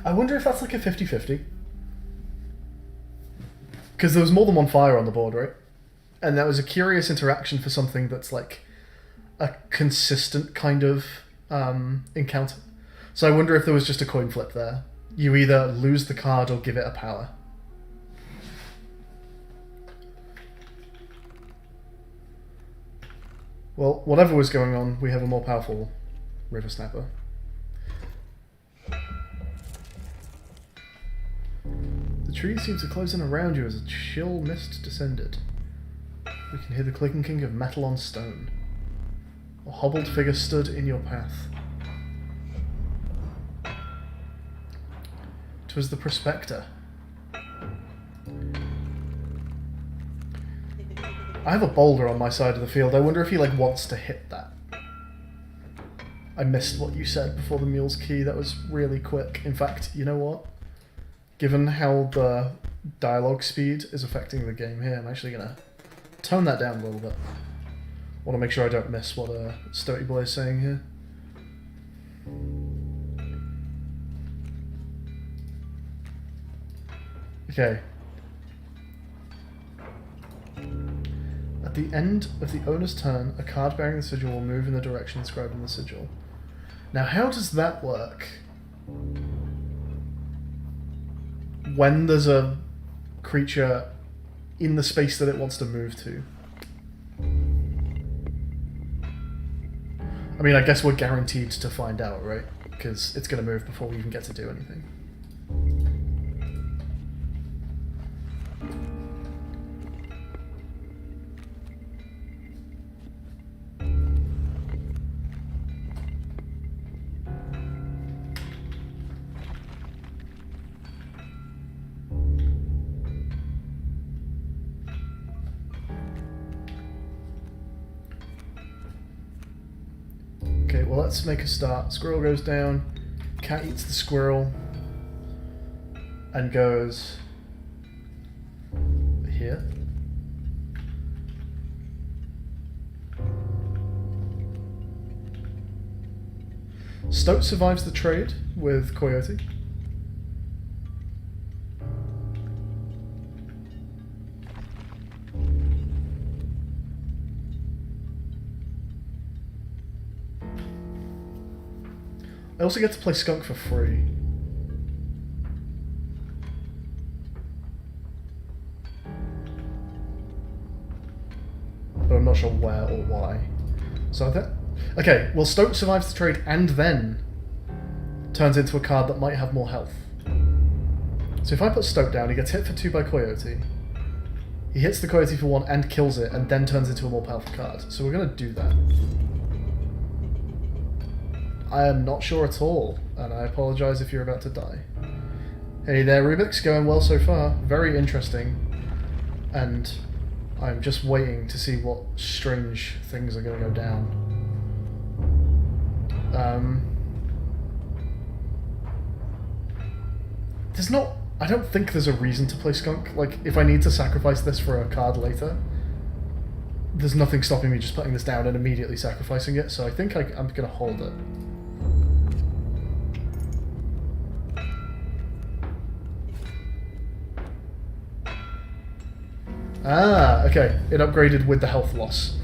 I wonder if that's like a 50-50. Because there was more than 1 fire on the board, right? And that was a curious interaction for something that's like a consistent kind of encounter. So I wonder if there was just a coin flip there. You either lose the card or give it a power. Well, whatever was going on, we have a more powerful River Snapper. The trees seem to close in around you as a chill mist descended. We can hear the clinking of metal on stone. A hobbled figure stood in your path. 'Twas the prospector. I have a boulder on my side of the field. I wonder if he like wants to hit that. I missed what you said before the mule's key. That was really quick. In fact, you know what? Given how the dialogue speed is affecting the game here, I'm actually gonna tone that down a little bit. Want to make sure I don't miss what Stoaty Boy is saying here. Okay. At the end of the owner's turn, a card bearing the sigil will move in the direction inscribed in the sigil. Now, how does that work? When there's a creature in the space that it wants to move to. I mean, I guess we're guaranteed to find out, right? Because it's going to move before we even get to do anything. Okay, well, let's make a start. Squirrel goes down, cat eats the squirrel, and goes here. Stoat survives the trade with Coyote. I also get to play Skunk for free. But I'm not sure where or why. So that... Okay, well, Stoat survives the trade and then turns into a card that might have more health. So if I put Stoat down, he gets hit for 2 by Coyote. He hits the coyote for 1 and kills it, and then turns into a more powerful card. So we're going to do that. I am not sure at all, and I apologise if you're about to die. Hey there, Rubik's. Going well so far. Very interesting. And I'm just waiting to see what strange things are going to go down. There's not... I don't think there's a reason to play Skunk. Like, if I need to sacrifice this for a card later, there's nothing stopping me just putting this down and immediately sacrificing it, so I think I'm going to hold it. Ah, okay. It upgraded with the health loss.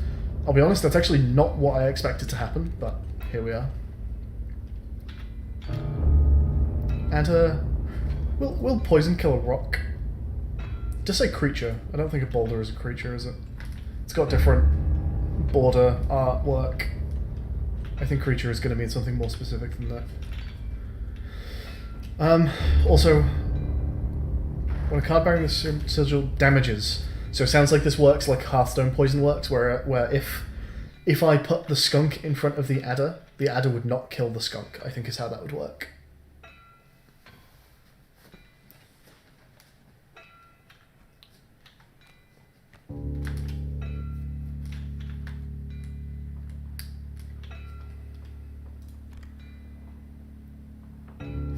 I'll be honest, that's actually not what I expected to happen, but here we are. And, will poison kill a rock? Just say creature. I don't think a boulder is a creature, is it? It's got different border artwork. I think creature is going to mean something more specific than that. Also, when a card bearing the sigil damages, so it sounds like this works like Hearthstone poison works, where if I put the skunk in front of the adder would not kill the skunk, I think is how that would work.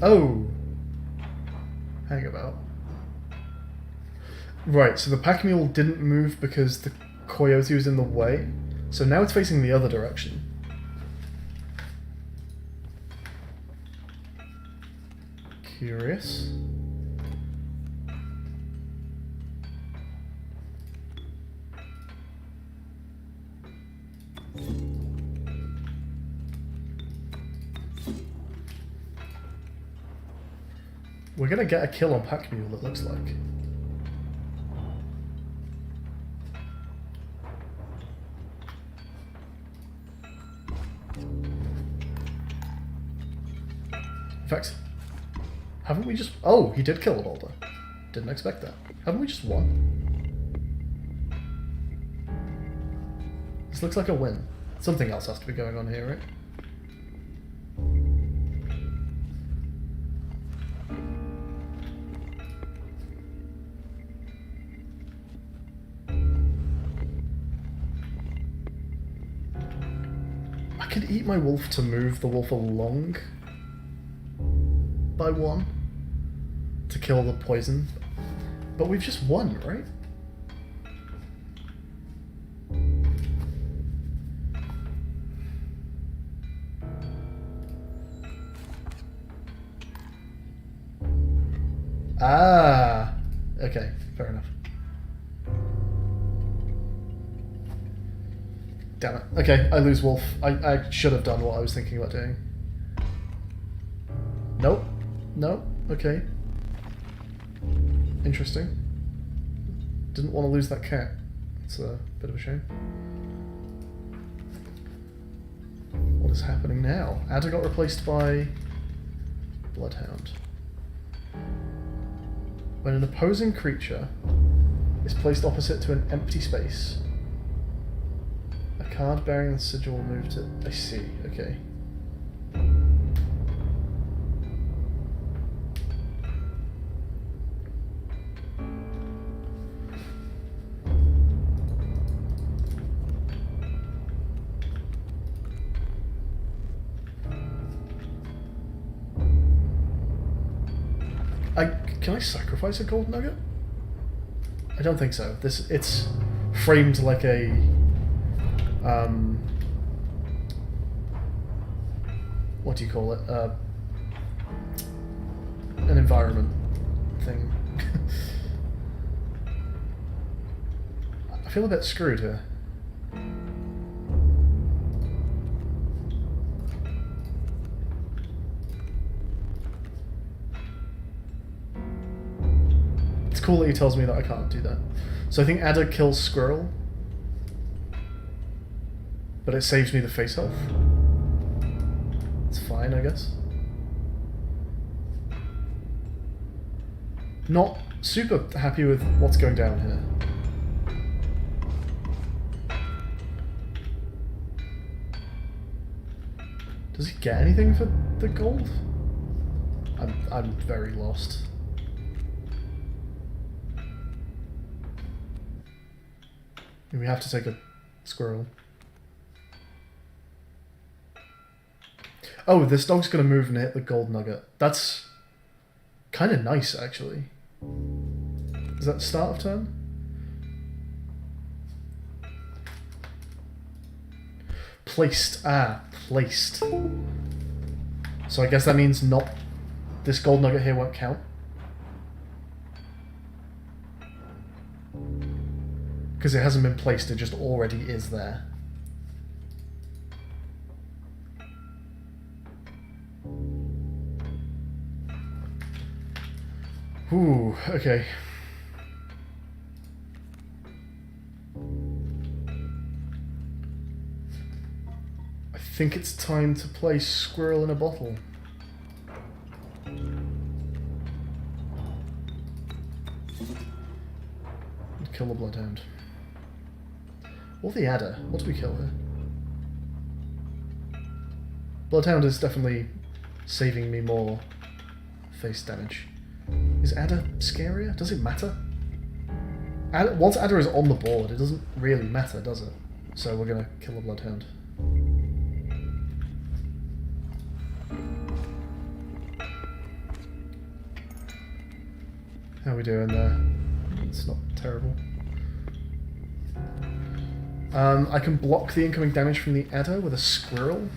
Oh! Hang about. Right, so the pack mule didn't move because the coyote was in the way, so now it's facing the other direction. Curious. We're gonna get a kill on pack mule, it looks like. In fact, haven't we just... Oh, he did kill a boulder. Didn't expect that. Haven't we just won? This looks like a win. Something else has to be going on here, right? I could eat my wolf to move the wolf along by 1 to kill the poison, but we've just won, right? Ah, okay, fair enough. Damn it. Okay, I lose wolf. I should have done what I was thinking about doing. Nope. No? Okay. Interesting. Didn't want to lose that cat. It's a bit of a shame. What is happening now? Adder got replaced by Bloodhound. When an opposing creature is placed opposite to an empty space, a card bearing the sigil will move to... I see, okay. Can I sacrifice a gold nugget? I don't think so. It's framed like a what do you call it? An environment thing. I feel a bit screwed here. Cool that he tells me that I can't do that. So I think Adder kills Squirrel, but it saves me the face health. It's fine, I guess. Not super happy with what's going down here. Does he get anything for the gold? I'm very lost. We have to take a squirrel. Oh, this dog's gonna move and hit the gold nugget. That's kind of nice, actually. Is that the start of turn? Placed. Ah, placed. So I guess that means not... This gold nugget here won't count. Because it hasn't been placed, it just already is there. Ooh, okay. I think it's time to play Squirrel in a Bottle. Kill the Bloodhound. Or the Adder. What do we kill here? Bloodhound is definitely saving me more face damage. Is Adder scarier? Does it matter? Once Adder is on the board, it doesn't really matter, does it? So we're gonna kill the Bloodhound. How are we doing there? It's not terrible. I can block the incoming damage from the Adder with a Squirrel.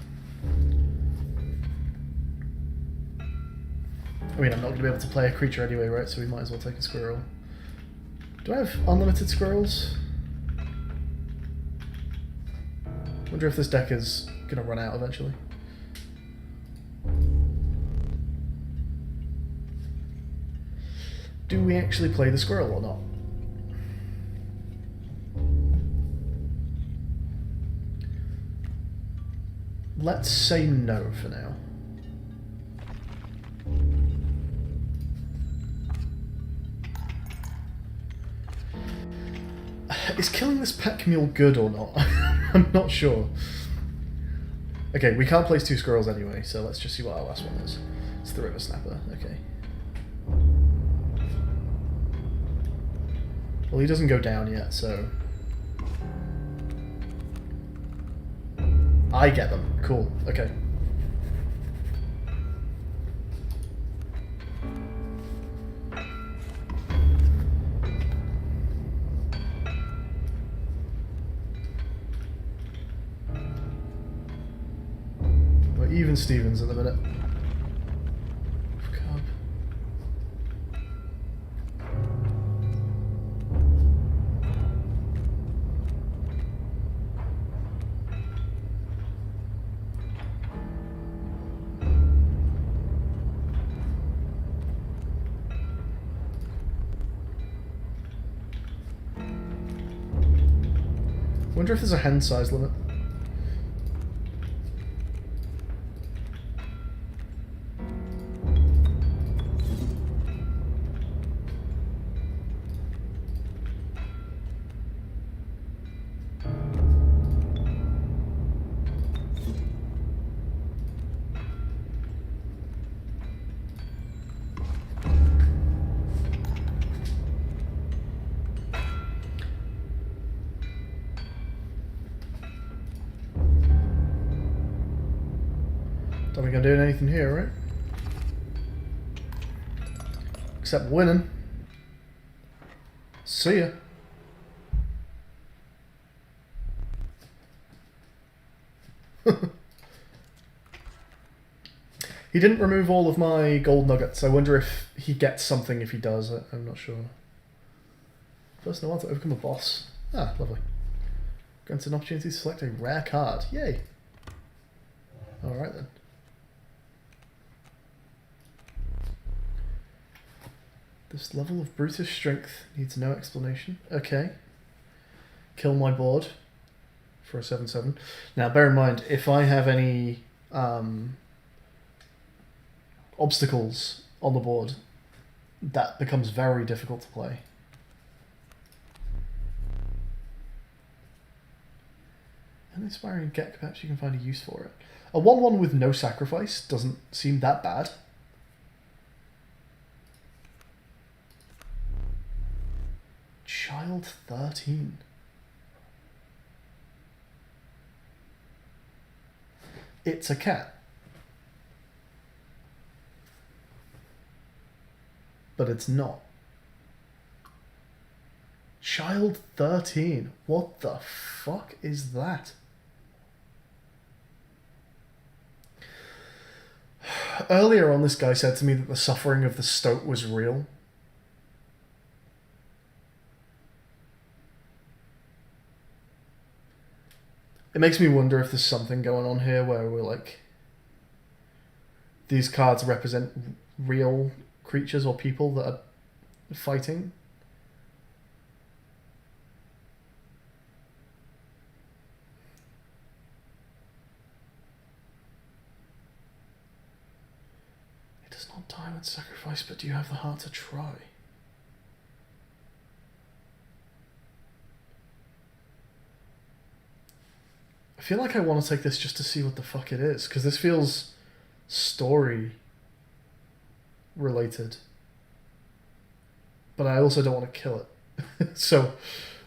I mean, I'm not going to be able to play a creature anyway, right? So we might as well take a Squirrel. Do I have unlimited Squirrels? Wonder if this deck is going to run out eventually. Do we actually play the Squirrel or not? Let's say no for now. Is killing this pack mule good or not? I'm not sure. Okay, we can't place two squirrels anyway, so let's just see what our last one is. It's the River Snapper, okay. Well, he doesn't go down yet, so... I get them. Cool, okay. We're even Stevens in a minute. Cub. Wonder if there's a hand size limit. Don't think I'm doing anything here, right? Except winning. See ya. He didn't remove all of my gold nuggets. I wonder if he gets something if he does. I'm not sure. First in a while to overcome a boss. Ah, lovely. Grants an opportunity to select a rare card. Yay. Alright then. This level of brutish strength needs no explanation. Okay. Kill my board for a 7/7. Now bear in mind, if I have any obstacles on the board, that becomes very difficult to play. Uninspiring Gek, perhaps you can find a use for it. A 1-1 with no sacrifice doesn't seem that bad. Child 13. It's a cat. But it's not. Child 13. What the fuck is that? Earlier on, this guy said to me that the suffering of the stoat was real. It makes me wonder if there's something going on here where we're like... These cards represent real creatures or people that are fighting. It does not die with sacrifice, but do you have the heart to try? I feel like I want to take this just to see what the fuck it is, because this feels story related. But I also don't want to kill it. So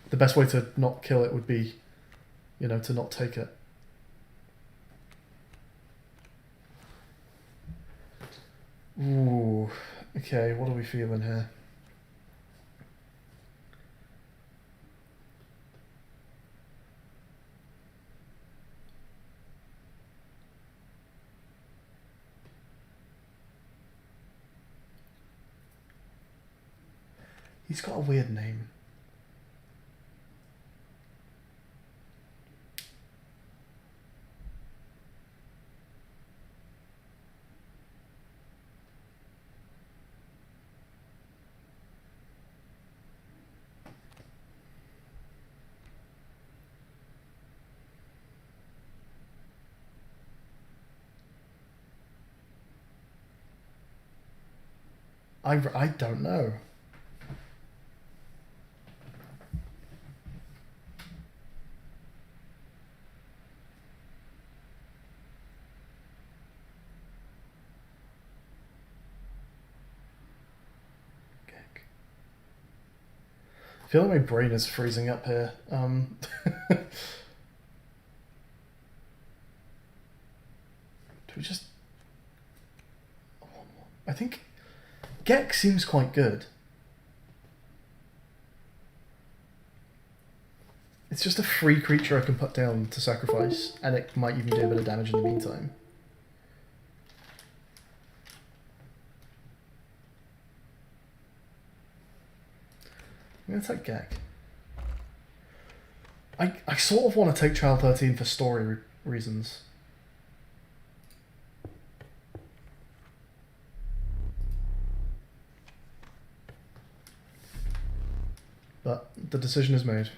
the best way to not kill it would be, you know, to not take it. Ooh, okay, what are we feeling here? He's got a weird name. I don't know. I feel like my brain is freezing up here. Do we just... I think Gek seems quite good. It's just a free creature I can put down to sacrifice, and it might even do a bit of damage in the meantime. I'm going to take Gek. I sort of want to take Child 13 for story reasons. But the decision is made.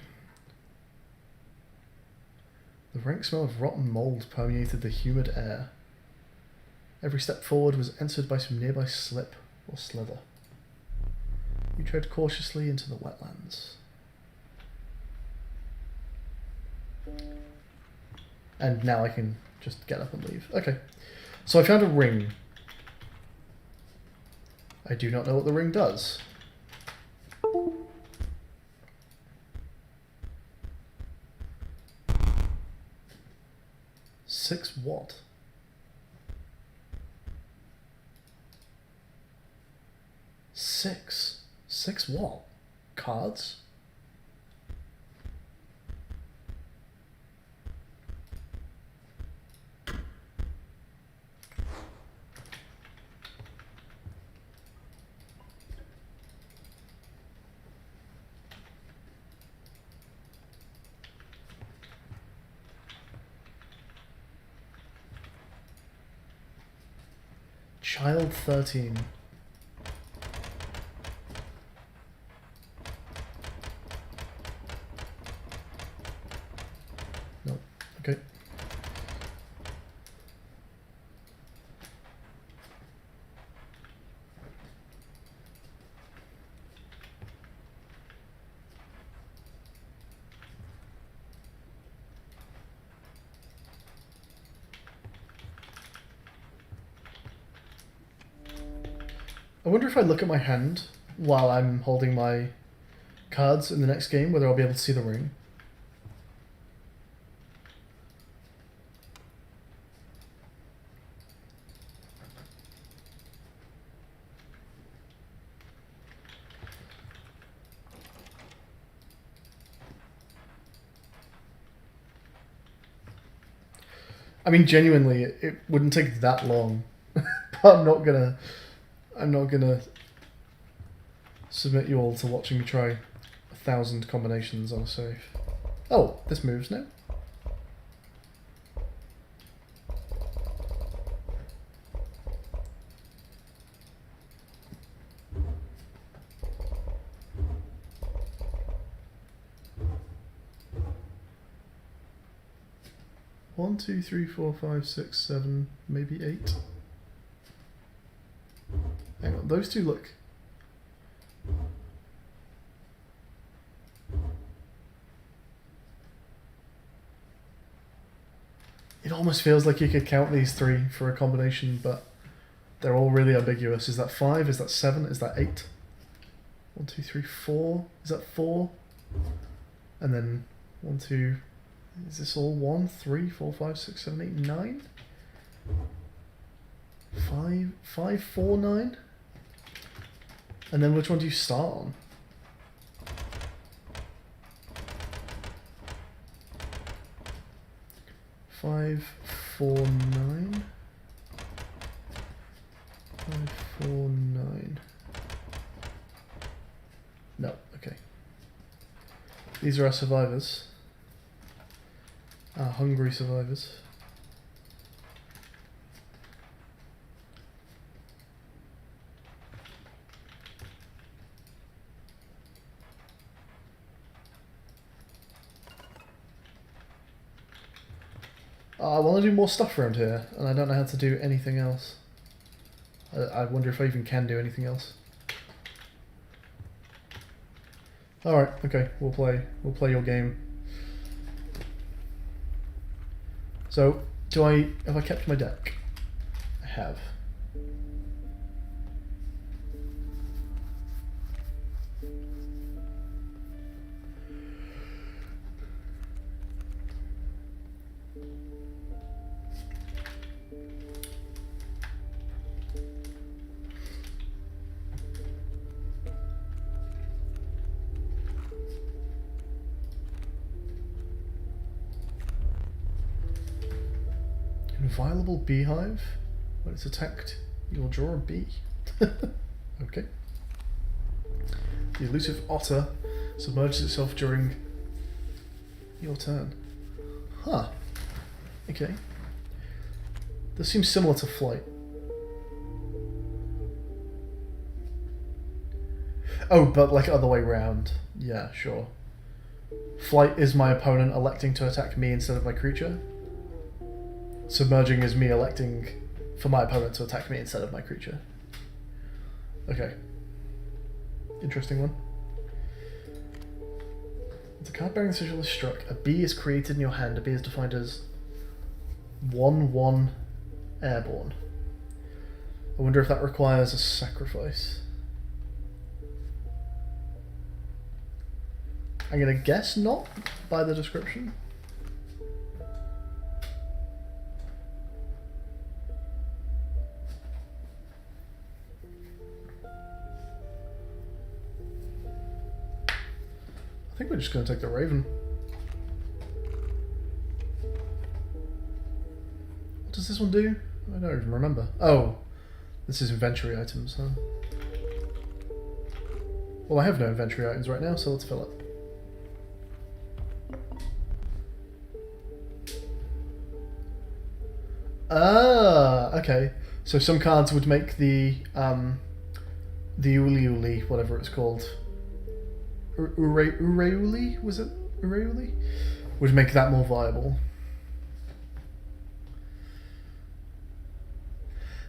The rank smell of rotten mould permeated the humid air. Every step forward was answered by some nearby slip or slither. You tread cautiously into the wetlands. And now I can just get up and leave. Okay. So I found a ring. I do not know what the ring does. Six what? Six? Six what? Cards? Child 13. No. Okay. I wonder if I look at my hand while I'm holding my cards in the next game, whether I'll be able to see the ring. I mean, genuinely, it wouldn't take that long. But I'm not gonna submit you all to watching me try 1,000 combinations on a save. Oh, this moves now. One, two, three, four, five, six, seven, maybe 8. Hang on, those two look... It almost feels like you could count these 3 for a combination, but they're all really ambiguous. Is that 5? Is that 7? Is that 8? 1, 2, 3, 4? Is that 4? And then 1, 2... Is this all 1, 3, 4, 5, 6, 7, 8, 9? 5, 4, 9? And then which one do you start on? Five, 4, 9. 5, 4, 9. No, okay. These are our survivors. Our hungry survivors. I want to do more stuff around here, and I don't know how to do anything else. I wonder if I even can do anything else. Alright, okay, we'll play your game. So, have I kept my deck? I have. Inviolable beehive. When it's attacked, you'll draw a bee. Okay. The elusive otter submerges itself during your turn. Huh. Okay. This seems similar to flight. Oh, but like other way round. Yeah, sure. Flight is my opponent electing to attack me instead of my creature. Submerging is me electing for my opponent to attack me instead of my creature. Okay. Interesting one. The card bearing the sigil is struck. A bee is created in your hand. A bee is defined as 1/1 airborne. I wonder if that requires a sacrifice. I'm gonna guess not by the description. I think we're just going to take the Raven. What does this one do? I don't even remember. Oh, this is inventory items, huh? Well, I have no inventory items right now, so let's fill it. Ah, okay. So some cards would make the Uli Uli, whatever it's called. Ureuli? Was it Ureuli? Would make that more viable.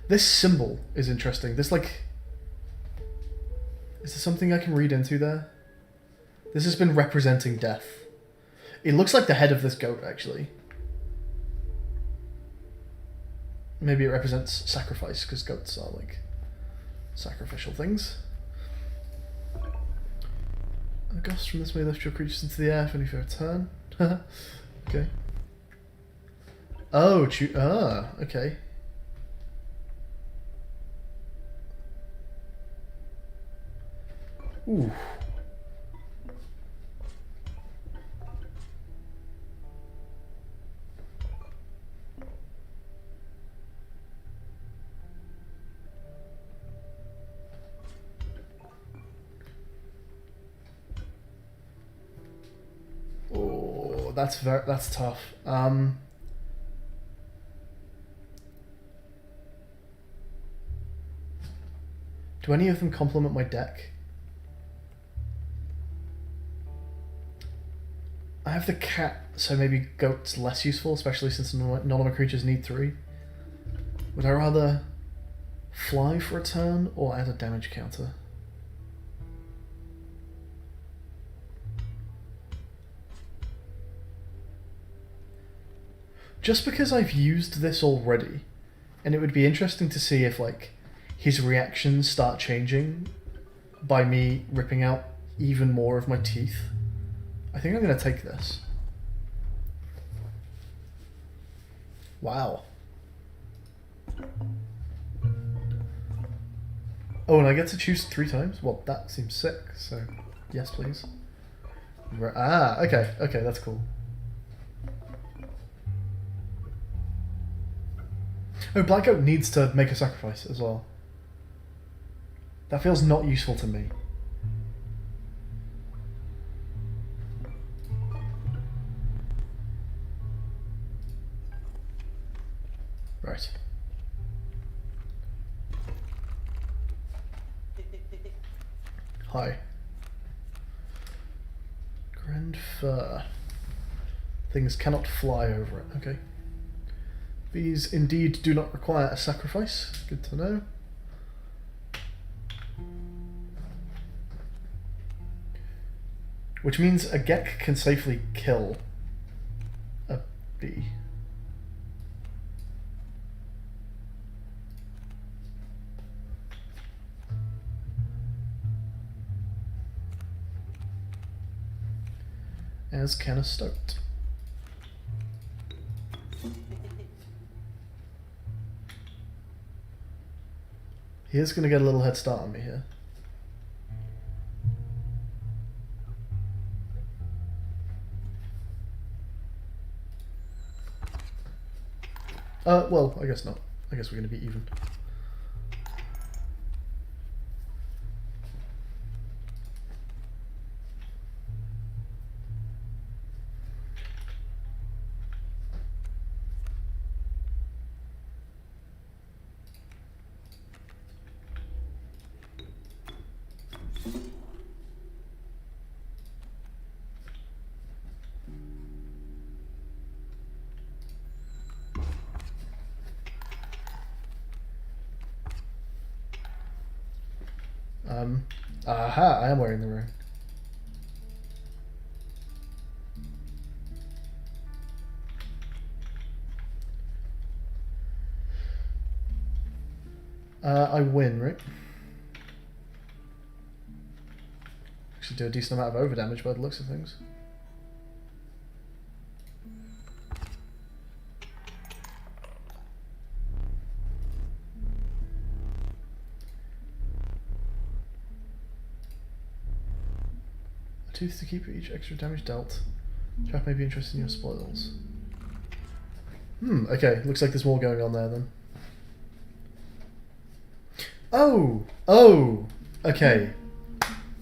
This symbol is interesting. This like... Is there something I can read into there? This has been representing death. It looks like the head of this goat, actually. Maybe it represents sacrifice, because goats are like sacrificial things. A gust from this may lift your creatures into the air for only for a turn. Okay. Oh, okay. Ooh. Oh, that's tough. Do any of them complement my deck? I have the cat, so maybe goat's less useful, especially since none of my creatures need 3. Would I rather fly for a turn or add a damage counter? Just because I've used this already, and it would be interesting to see if, like, his reactions start changing by me ripping out even more of my teeth. I think I'm going to take this. Wow. Oh, and I get to choose 3 times? Well, that seems sick, so yes, please. Okay, that's cool. Oh, Black Goat needs to make a sacrifice as well. That feels not useful to me. Right. Hi. Grand Fur. Things cannot fly over it. Okay. These indeed do not require a sacrifice. Good to know. Which means a Gek can safely kill a bee. As can a stoat. He is going to get a little head start on me here. Well, I guess not. I guess we're going to be even. Aha, I am wearing the ring. I win, right? Actually do a decent amount of over damage by the looks of things. Tooth to keep each extra damage dealt. Trap may be interested in your spoils. Okay, looks like there's more going on there then. Oh, okay.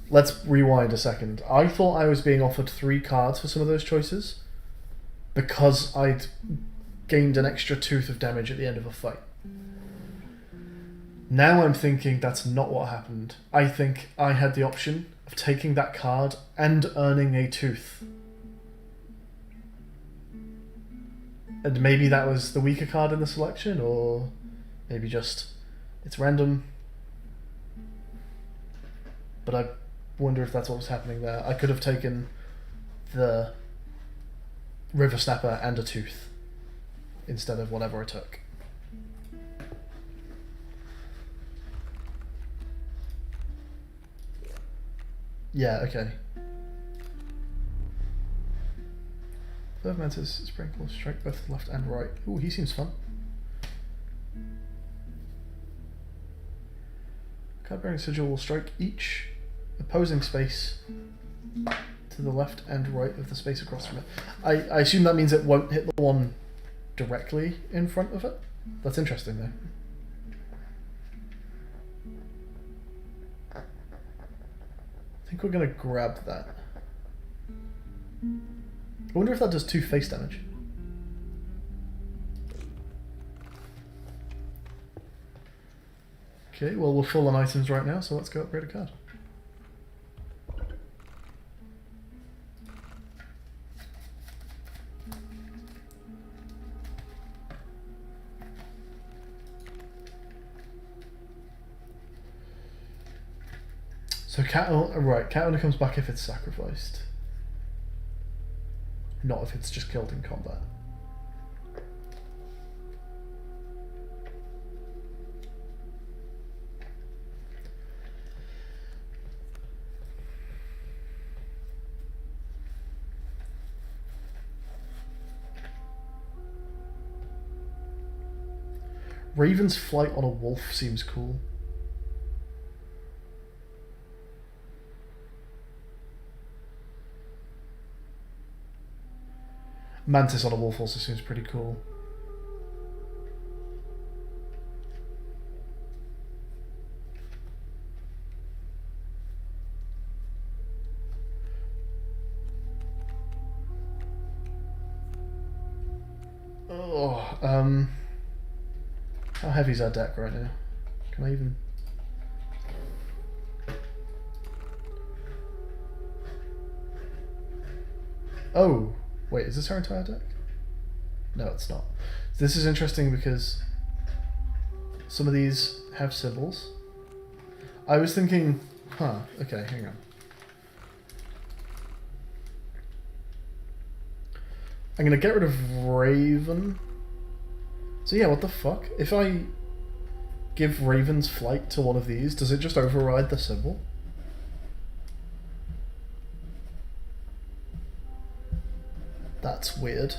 Let's rewind a second. I thought I was being offered 3 cards for some of those choices because I'd gained an extra tooth of damage at the end of a fight. Now I'm thinking that's not what happened. I think I had the option of taking that card and earning a tooth. And maybe that was the weaker card in the selection, or maybe just it's random. But I wonder if that's what was happening there. I could have taken the River Snapper and a tooth instead of whatever I took. Yeah, okay. Third Mantis, Sprinkle, strike both left and right. Ooh, he seems fun. Card bearing sigil will strike each opposing space to the left and right of the space across from it. I assume that means it won't hit the one directly in front of it. That's interesting though. I think we're gonna grab that. I wonder if that does 2 face damage. Okay, well we're full on items right now, so let's go upgrade a card. So cat owner comes back if it's sacrificed. Not if it's just killed in combat. Raven's flight on a wolf seems cool. Mantis on a wolf also seems pretty cool. Oh, how heavy is our deck right now? Can I even... Oh, wait, is this our entire deck? No, it's not. This is interesting because some of these have symbols. I was thinking, okay, hang on. I'm gonna get rid of Raven. So yeah, what the fuck? If I give Raven's flight to one of these, does it just override the symbol? That's weird.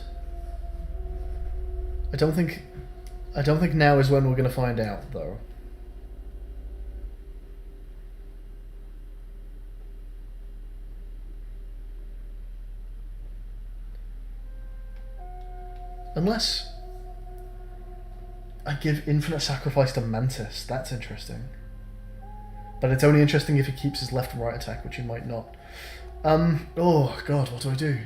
I don't think now is when we're gonna find out though. Unless I give infinite sacrifice to Mantis, that's interesting. But it's only interesting if he keeps his left and right attack, which he might not. Oh god, what do I do?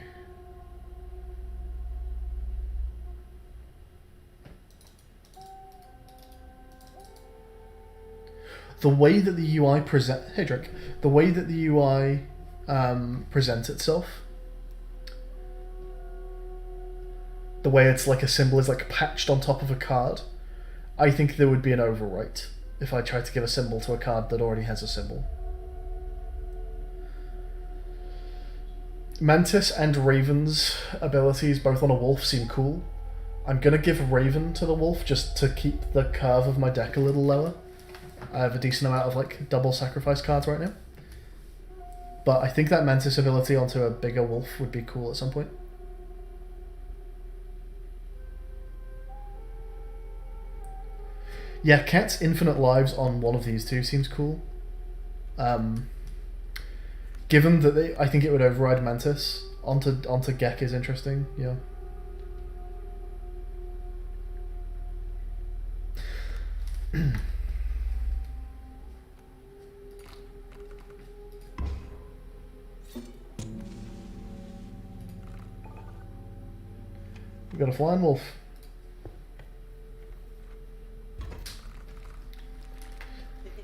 The way that the UI the way that the UI presents itself, the way it's like a symbol is like patched on top of a card, I think there would be an overwrite if I tried to give a symbol to a card that already has a symbol. Mantis and Raven's abilities, both on a wolf, seem cool. I'm gonna give Raven to the wolf just to keep the curve of my deck a little lower. I have a decent amount of like double sacrifice cards right now. But I think that Mantis ability onto a bigger wolf would be cool at some point. Yeah, Cat's infinite lives on one of these two seems cool. Given that I think it would override Mantis, onto Gek is interesting, yeah. We've got a flying wolf.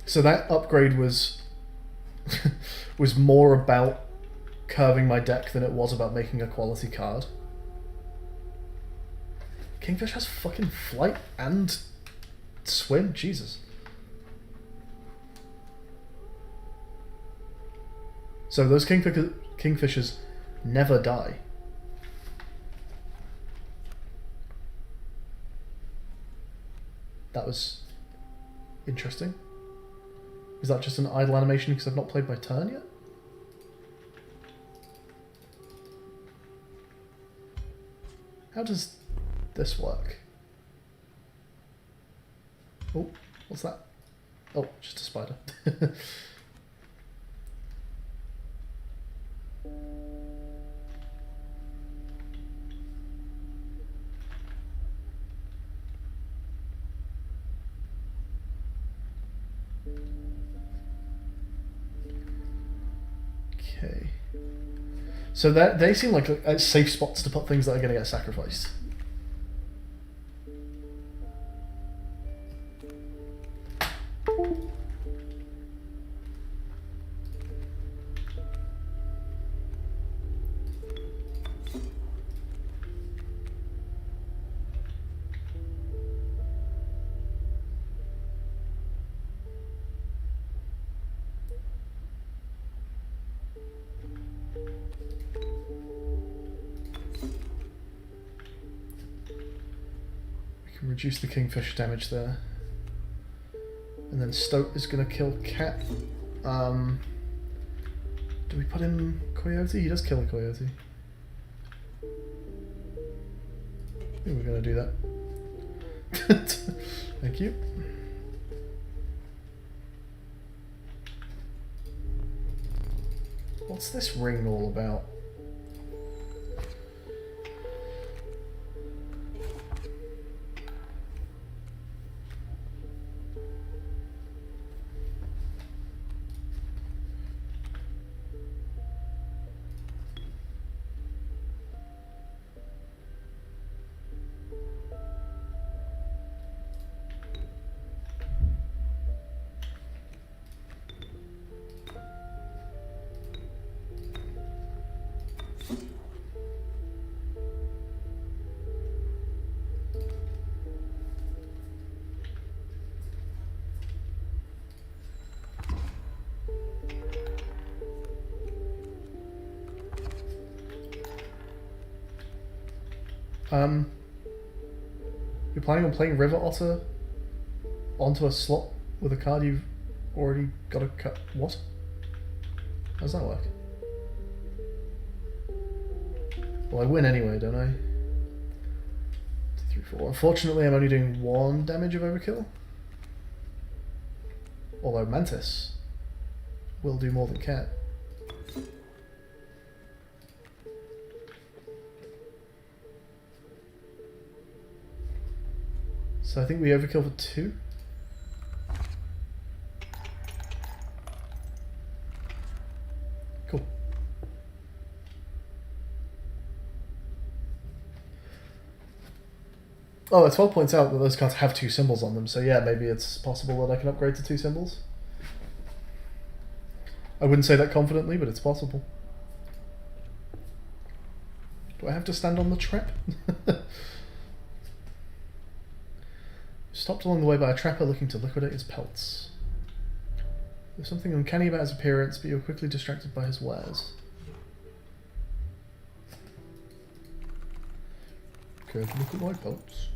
So that upgrade was was more about curving my deck than it was about making a quality card. Kingfish has fucking flight and swim, Jesus. So those kingfishers never die. That was interesting. Is that just an idle animation because I've not played my turn yet? How does this work? Oh, what's that? Oh, just a spider. Okay. So they seem like safe spots to put things that are going to get sacrificed. Reduce the kingfisher damage there. And then Stoat is going to kill Cat. Do we put in Coyote? He does kill a Coyote. I think we're going to do that. Thank you. What's this ring all about? You're planning on playing River Otter onto a slot with a card you've already got a cut. What? How does that work? Well, I win anyway, don't I? 2, 3, 4. Unfortunately, I'm only doing 1 damage of overkill. Although Mantis will do more than Cat. So I think we overkill for 2. Cool. Oh, 12 points out that those cards have 2 symbols on them, so yeah, maybe it's possible that I can upgrade to 2 symbols. I wouldn't say that confidently, but it's possible. Do I have to stand on the trap? Stopped along the way by a trapper looking to liquidate his pelts. There's something uncanny about his appearance, but you're quickly distracted by his wares. Care to look at my pelts?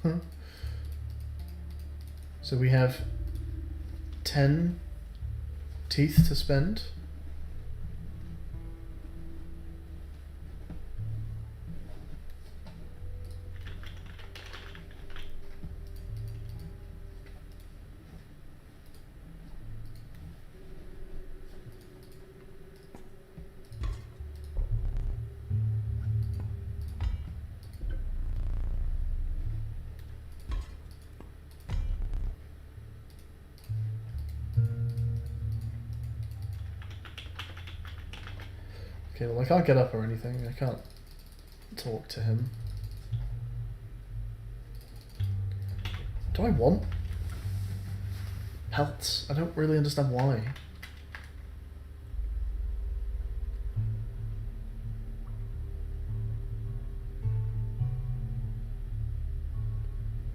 Huh. So we have 10 teeth to spend. Okay, well I can't get up or anything, I can't talk to him. Do I want pelts? I don't really understand why.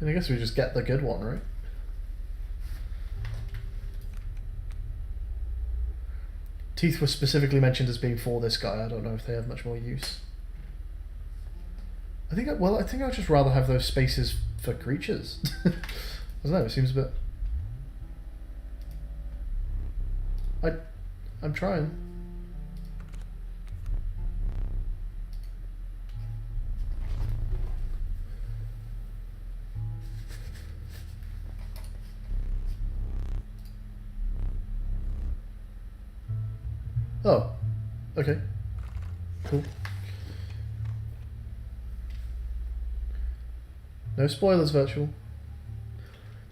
I guess we just get the good one, right? Teeth were specifically mentioned as being for this guy. I don't know if they have much more use. I think I'd just rather have those spaces for creatures. I don't know, it seems a bit... I'm trying. Oh. Okay. Cool. No spoilers, virtual.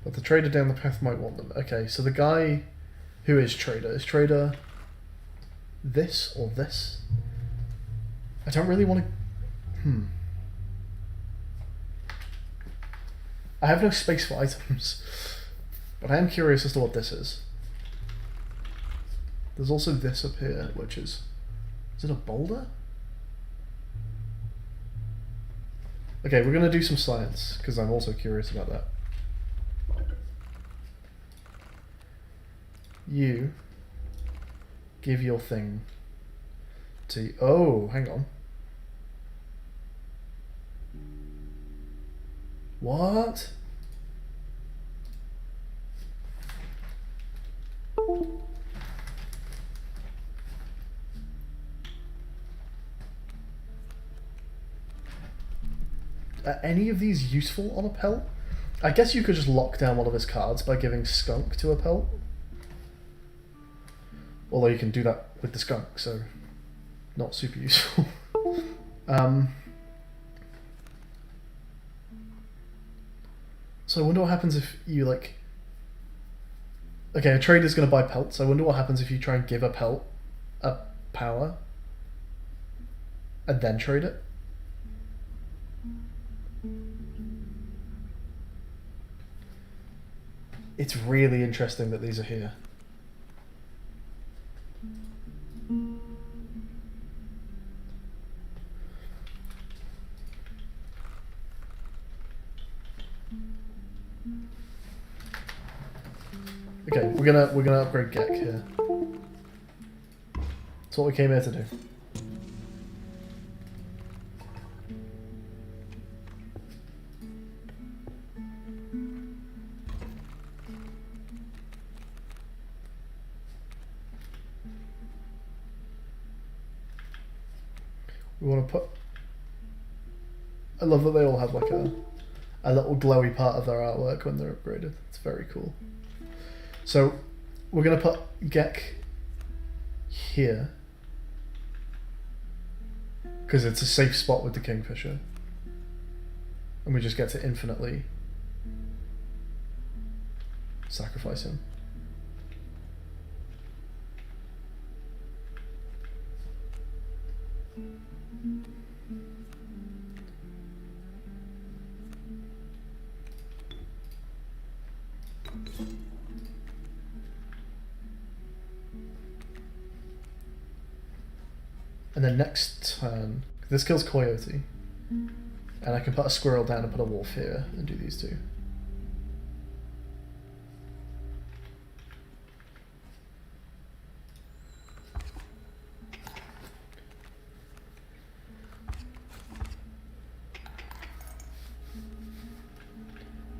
But the trader down the path might want them. Okay, so the guy who is trader. Is trader this or this? I don't really want to... I have no space for items. But I am curious as to what this is. There's also this up here, which is... Is it a boulder? Okay, we're going to do some science, because I'm also curious about that. You give your thing to... Oh, hang on. What? Are any of these useful on a pelt? I guess you could just lock down one of his cards by giving skunk to a pelt. Although you can do that with the skunk, so not super useful. So I wonder what happens if you like... Okay, a trader's going to buy pelts. I wonder what happens if you try and give a pelt a power and then trade it. It's really interesting that these are here. Okay, we're gonna upgrade Gek here. That's what we came here to do. We want to put... I love that they all have like a little glowy part of their artwork when they're upgraded. It's very cool. So we're going to put Gek here because it's a safe spot with the Kingfisher, and we just get to infinitely sacrifice him. And then next turn, this kills Coyote, and I can put a squirrel down and put a wolf here and do these two.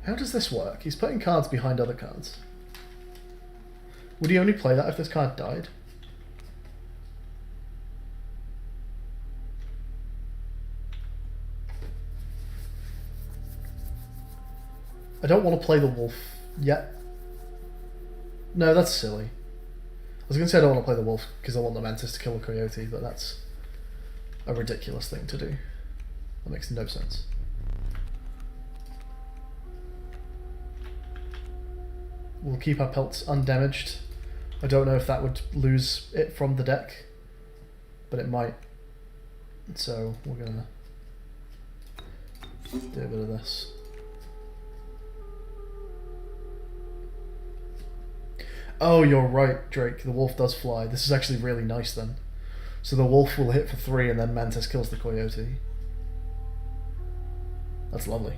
How does this work? He's putting cards behind other cards. Would he only play that if this card died? I don't want to play the wolf yet. No, that's silly. I was going to say I don't want to play the wolf because I want the mantis to kill a coyote, but that's a ridiculous thing to do. That makes no sense. We'll keep our pelts undamaged. I don't know if that would lose it from the deck, but it might. So we're going to do a bit of this. Oh, you're right, Drake. The wolf does fly. This is actually really nice then. So the wolf will hit for 3 and then Mantis kills the coyote. That's lovely.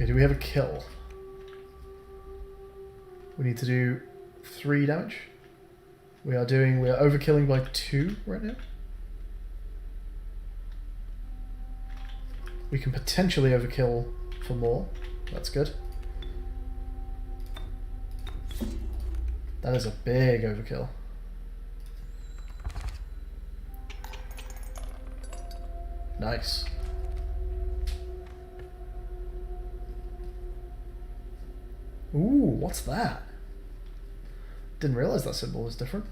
Okay, do we have a kill? We need to do 3 damage. We are overkilling by 2 right now. We can potentially overkill for more. That's good. That is a big overkill. Nice. Ooh, what's that? Didn't realize that symbol was different.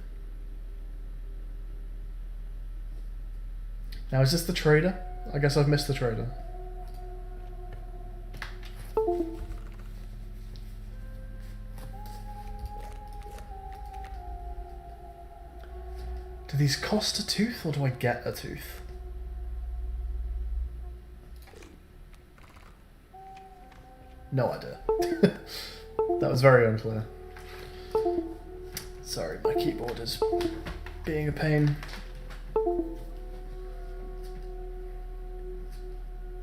Now, is this the trader? I guess I've missed the trader. Do these cost a tooth, or do I get a tooth? No idea. That was very unclear. Sorry, my keyboard is being a pain.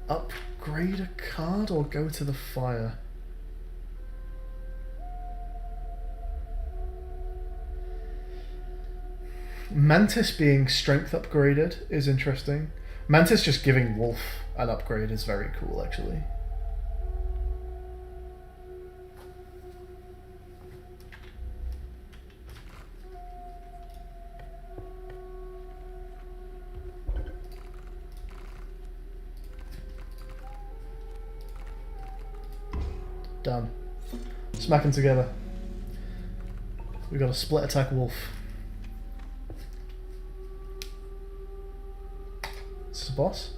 Upgrade a card or go to the fire? Mantis being strength upgraded is interesting. Mantis just giving Wolf an upgrade is very cool, actually. Done. Smacking together. We got a split attack Wolf. Is this a boss?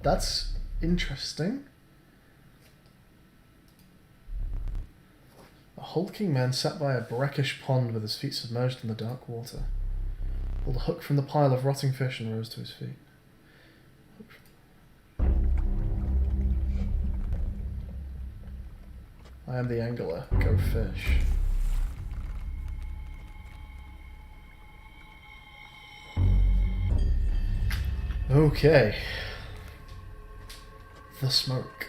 That's interesting. A hulking man sat by a brackish pond with his feet submerged in the dark water. Pulled a hook from the pile of rotting fish and rose to his feet. I am the angler. Go fish. Okay. The smoke.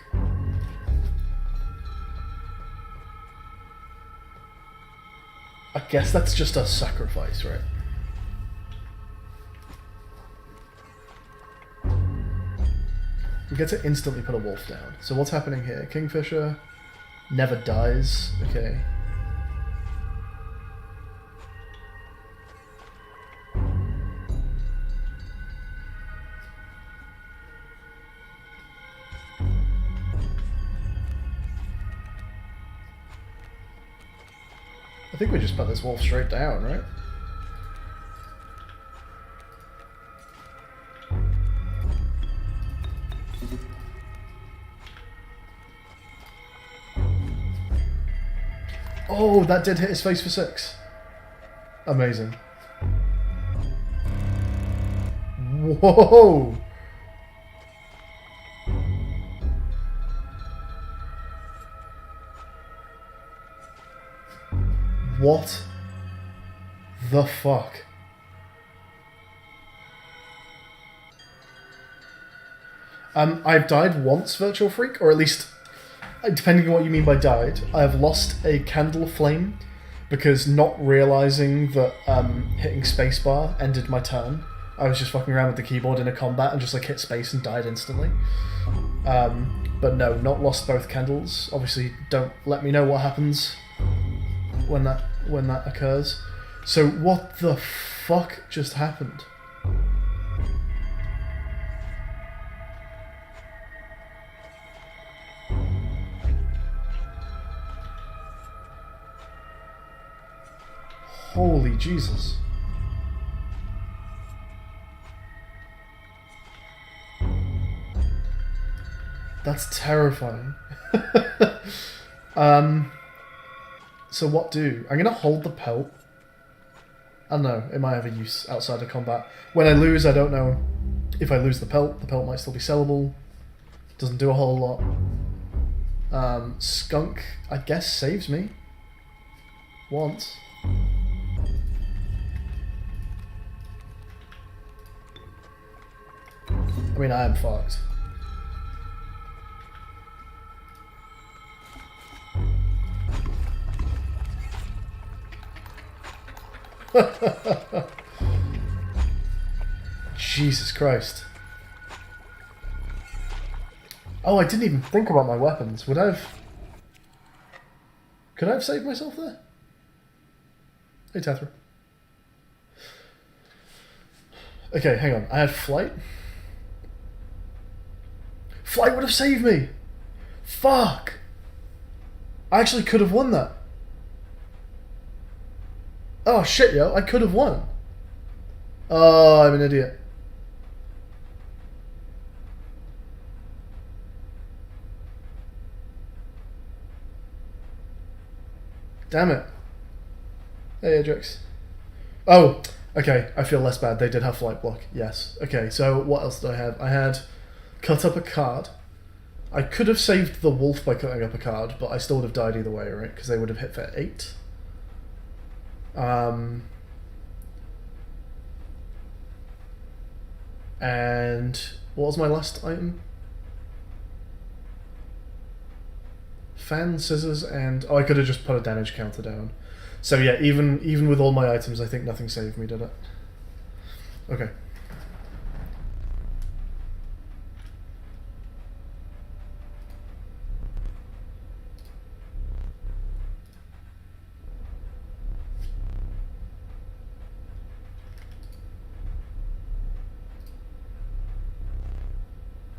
I guess that's just a sacrifice, right? We get to instantly put a wolf down. So what's happening here? Kingfisher never dies. Okay. I think we just put this wolf straight down, right? Oh, that did hit his face for 6. Amazing. Whoa! What the fuck? I've died once, Virtual Freak, or at least, depending on what you mean by died, I have lost a candle flame because not realizing that hitting spacebar ended my turn. I was just fucking around with the keyboard in a combat and just like hit space and died instantly. But no, not lost both candles. Obviously, don't let me know what happens when that occurs. So what the fuck just happened? Holy Jesus. That's terrifying. So what do? I'm going to hold the pelt. I don't know, it might have a use outside of combat. When I lose, I don't know if I lose the pelt might still be sellable. Doesn't do a whole lot. Skunk, I guess, saves me. Once. I mean, I am fucked. Jesus Christ. Oh, I didn't even think about my weapons. Would I have... Could I have saved myself there? Hey, Tethra. Okay, hang on. I had flight. Flight would have saved me! Fuck! I actually could have won that. Oh shit, yo, I could have won. Oh, I'm an idiot. Damn it. Hey, Adrix. Oh, okay, I feel less bad. They did have flight block, yes. Okay, so what else did I have? I had cut up a card. I could have saved the wolf by cutting up a card, but I still would have died either way, right? Because they would have hit for 8. And what was my last item? Fan, scissors, and... Oh, I could have just put a damage counter down. So yeah, even with all my items, I think nothing saved me, did it? Okay.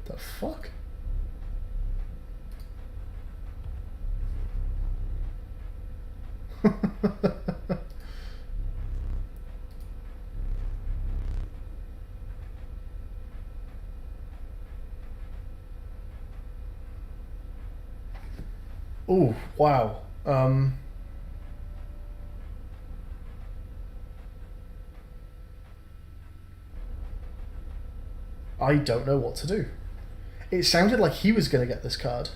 The fuck? Oh, wow. I don't know what to do. It sounded like he was going to get this card.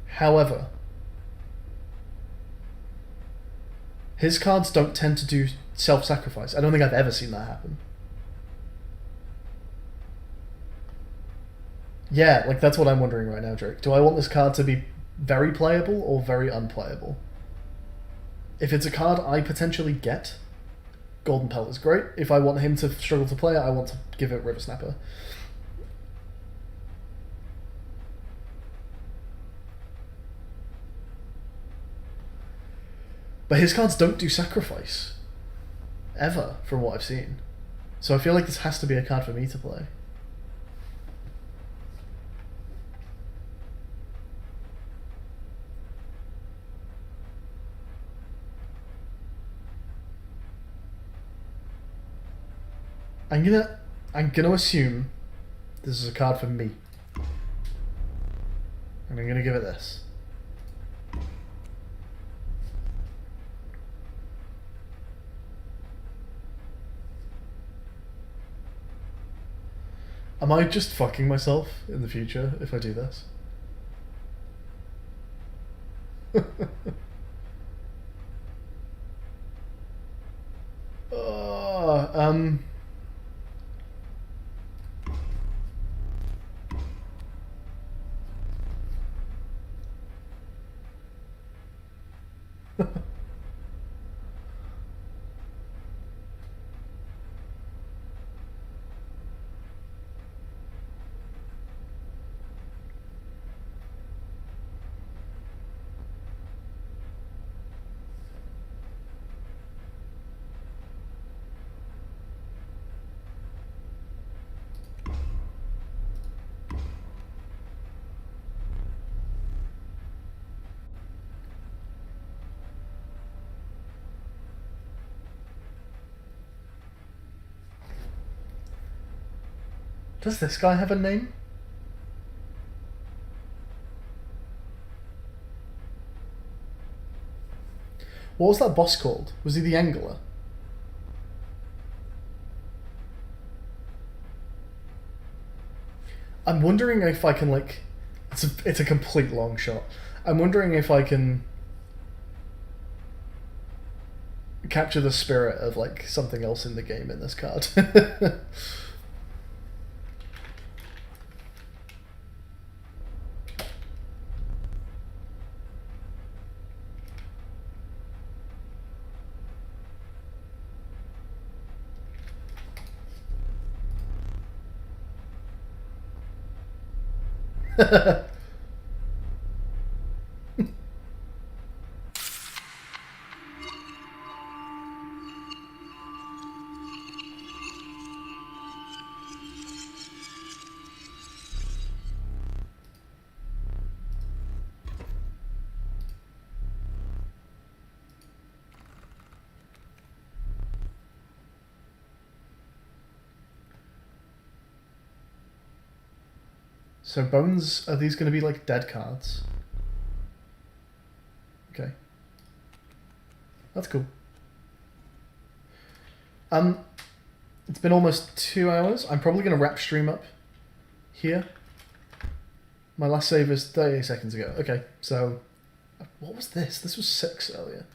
However, his cards don't tend to do self-sacrifice. I don't think I've ever seen that happen. Yeah, like that's what I'm wondering right now, Drake. Do I want this card to be very playable or very unplayable? If it's a card I potentially get, Golden Pelt is great. If I want him to struggle to play it, I want to give it River Snapper. But his cards don't do sacrifice. Ever, from what I've seen. So I feel like this has to be a card for me to play. I'm gonna assume this is a card for me. And I'm gonna give it this. Am I just fucking myself in the future if I do this? Oh, does this guy have a name? What was that boss called? Was he the Angler? I'm wondering if I can like, it's a complete long shot. I'm wondering if I can capture the spirit of like something else in the game in this card. So bones, are these going to be like dead cards? Okay. That's cool. It's been almost 2 hours. I'm probably going to wrap stream up here. My last save is 38 seconds ago. Okay, so what was this? This was 6 earlier.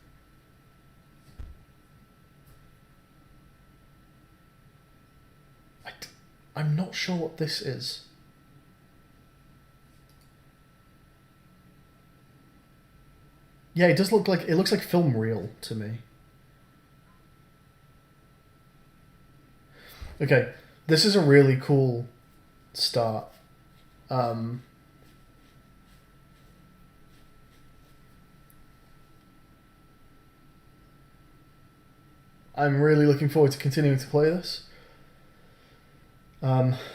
I'm not sure what this is. Yeah, it does look like, it looks like film reel to me. Okay, this is a really cool start. I'm really looking forward to continuing to play this.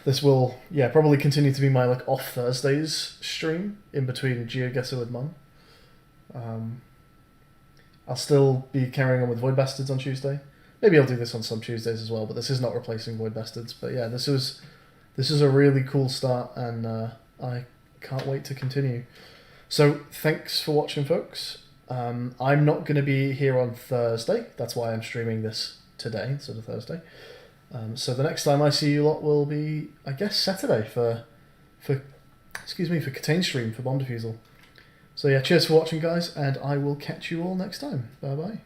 This will, yeah, probably continue to be my like off Thursdays stream in between GeoGuessr with Mum. I'll still be carrying on with Void Bastards on Tuesday. Maybe I'll do this on some Tuesdays as well, but this is not replacing Void Bastards. But yeah, this is a really cool start, and I can't wait to continue. So thanks for watching, folks. I'm not going to be here on Thursday. That's why I'm streaming this today instead of Thursday. So the next time I see you lot will be, I guess, Saturday for Catane stream for Bomb Defusal. So yeah, cheers for watching, guys, and I will catch you all next time. Bye bye.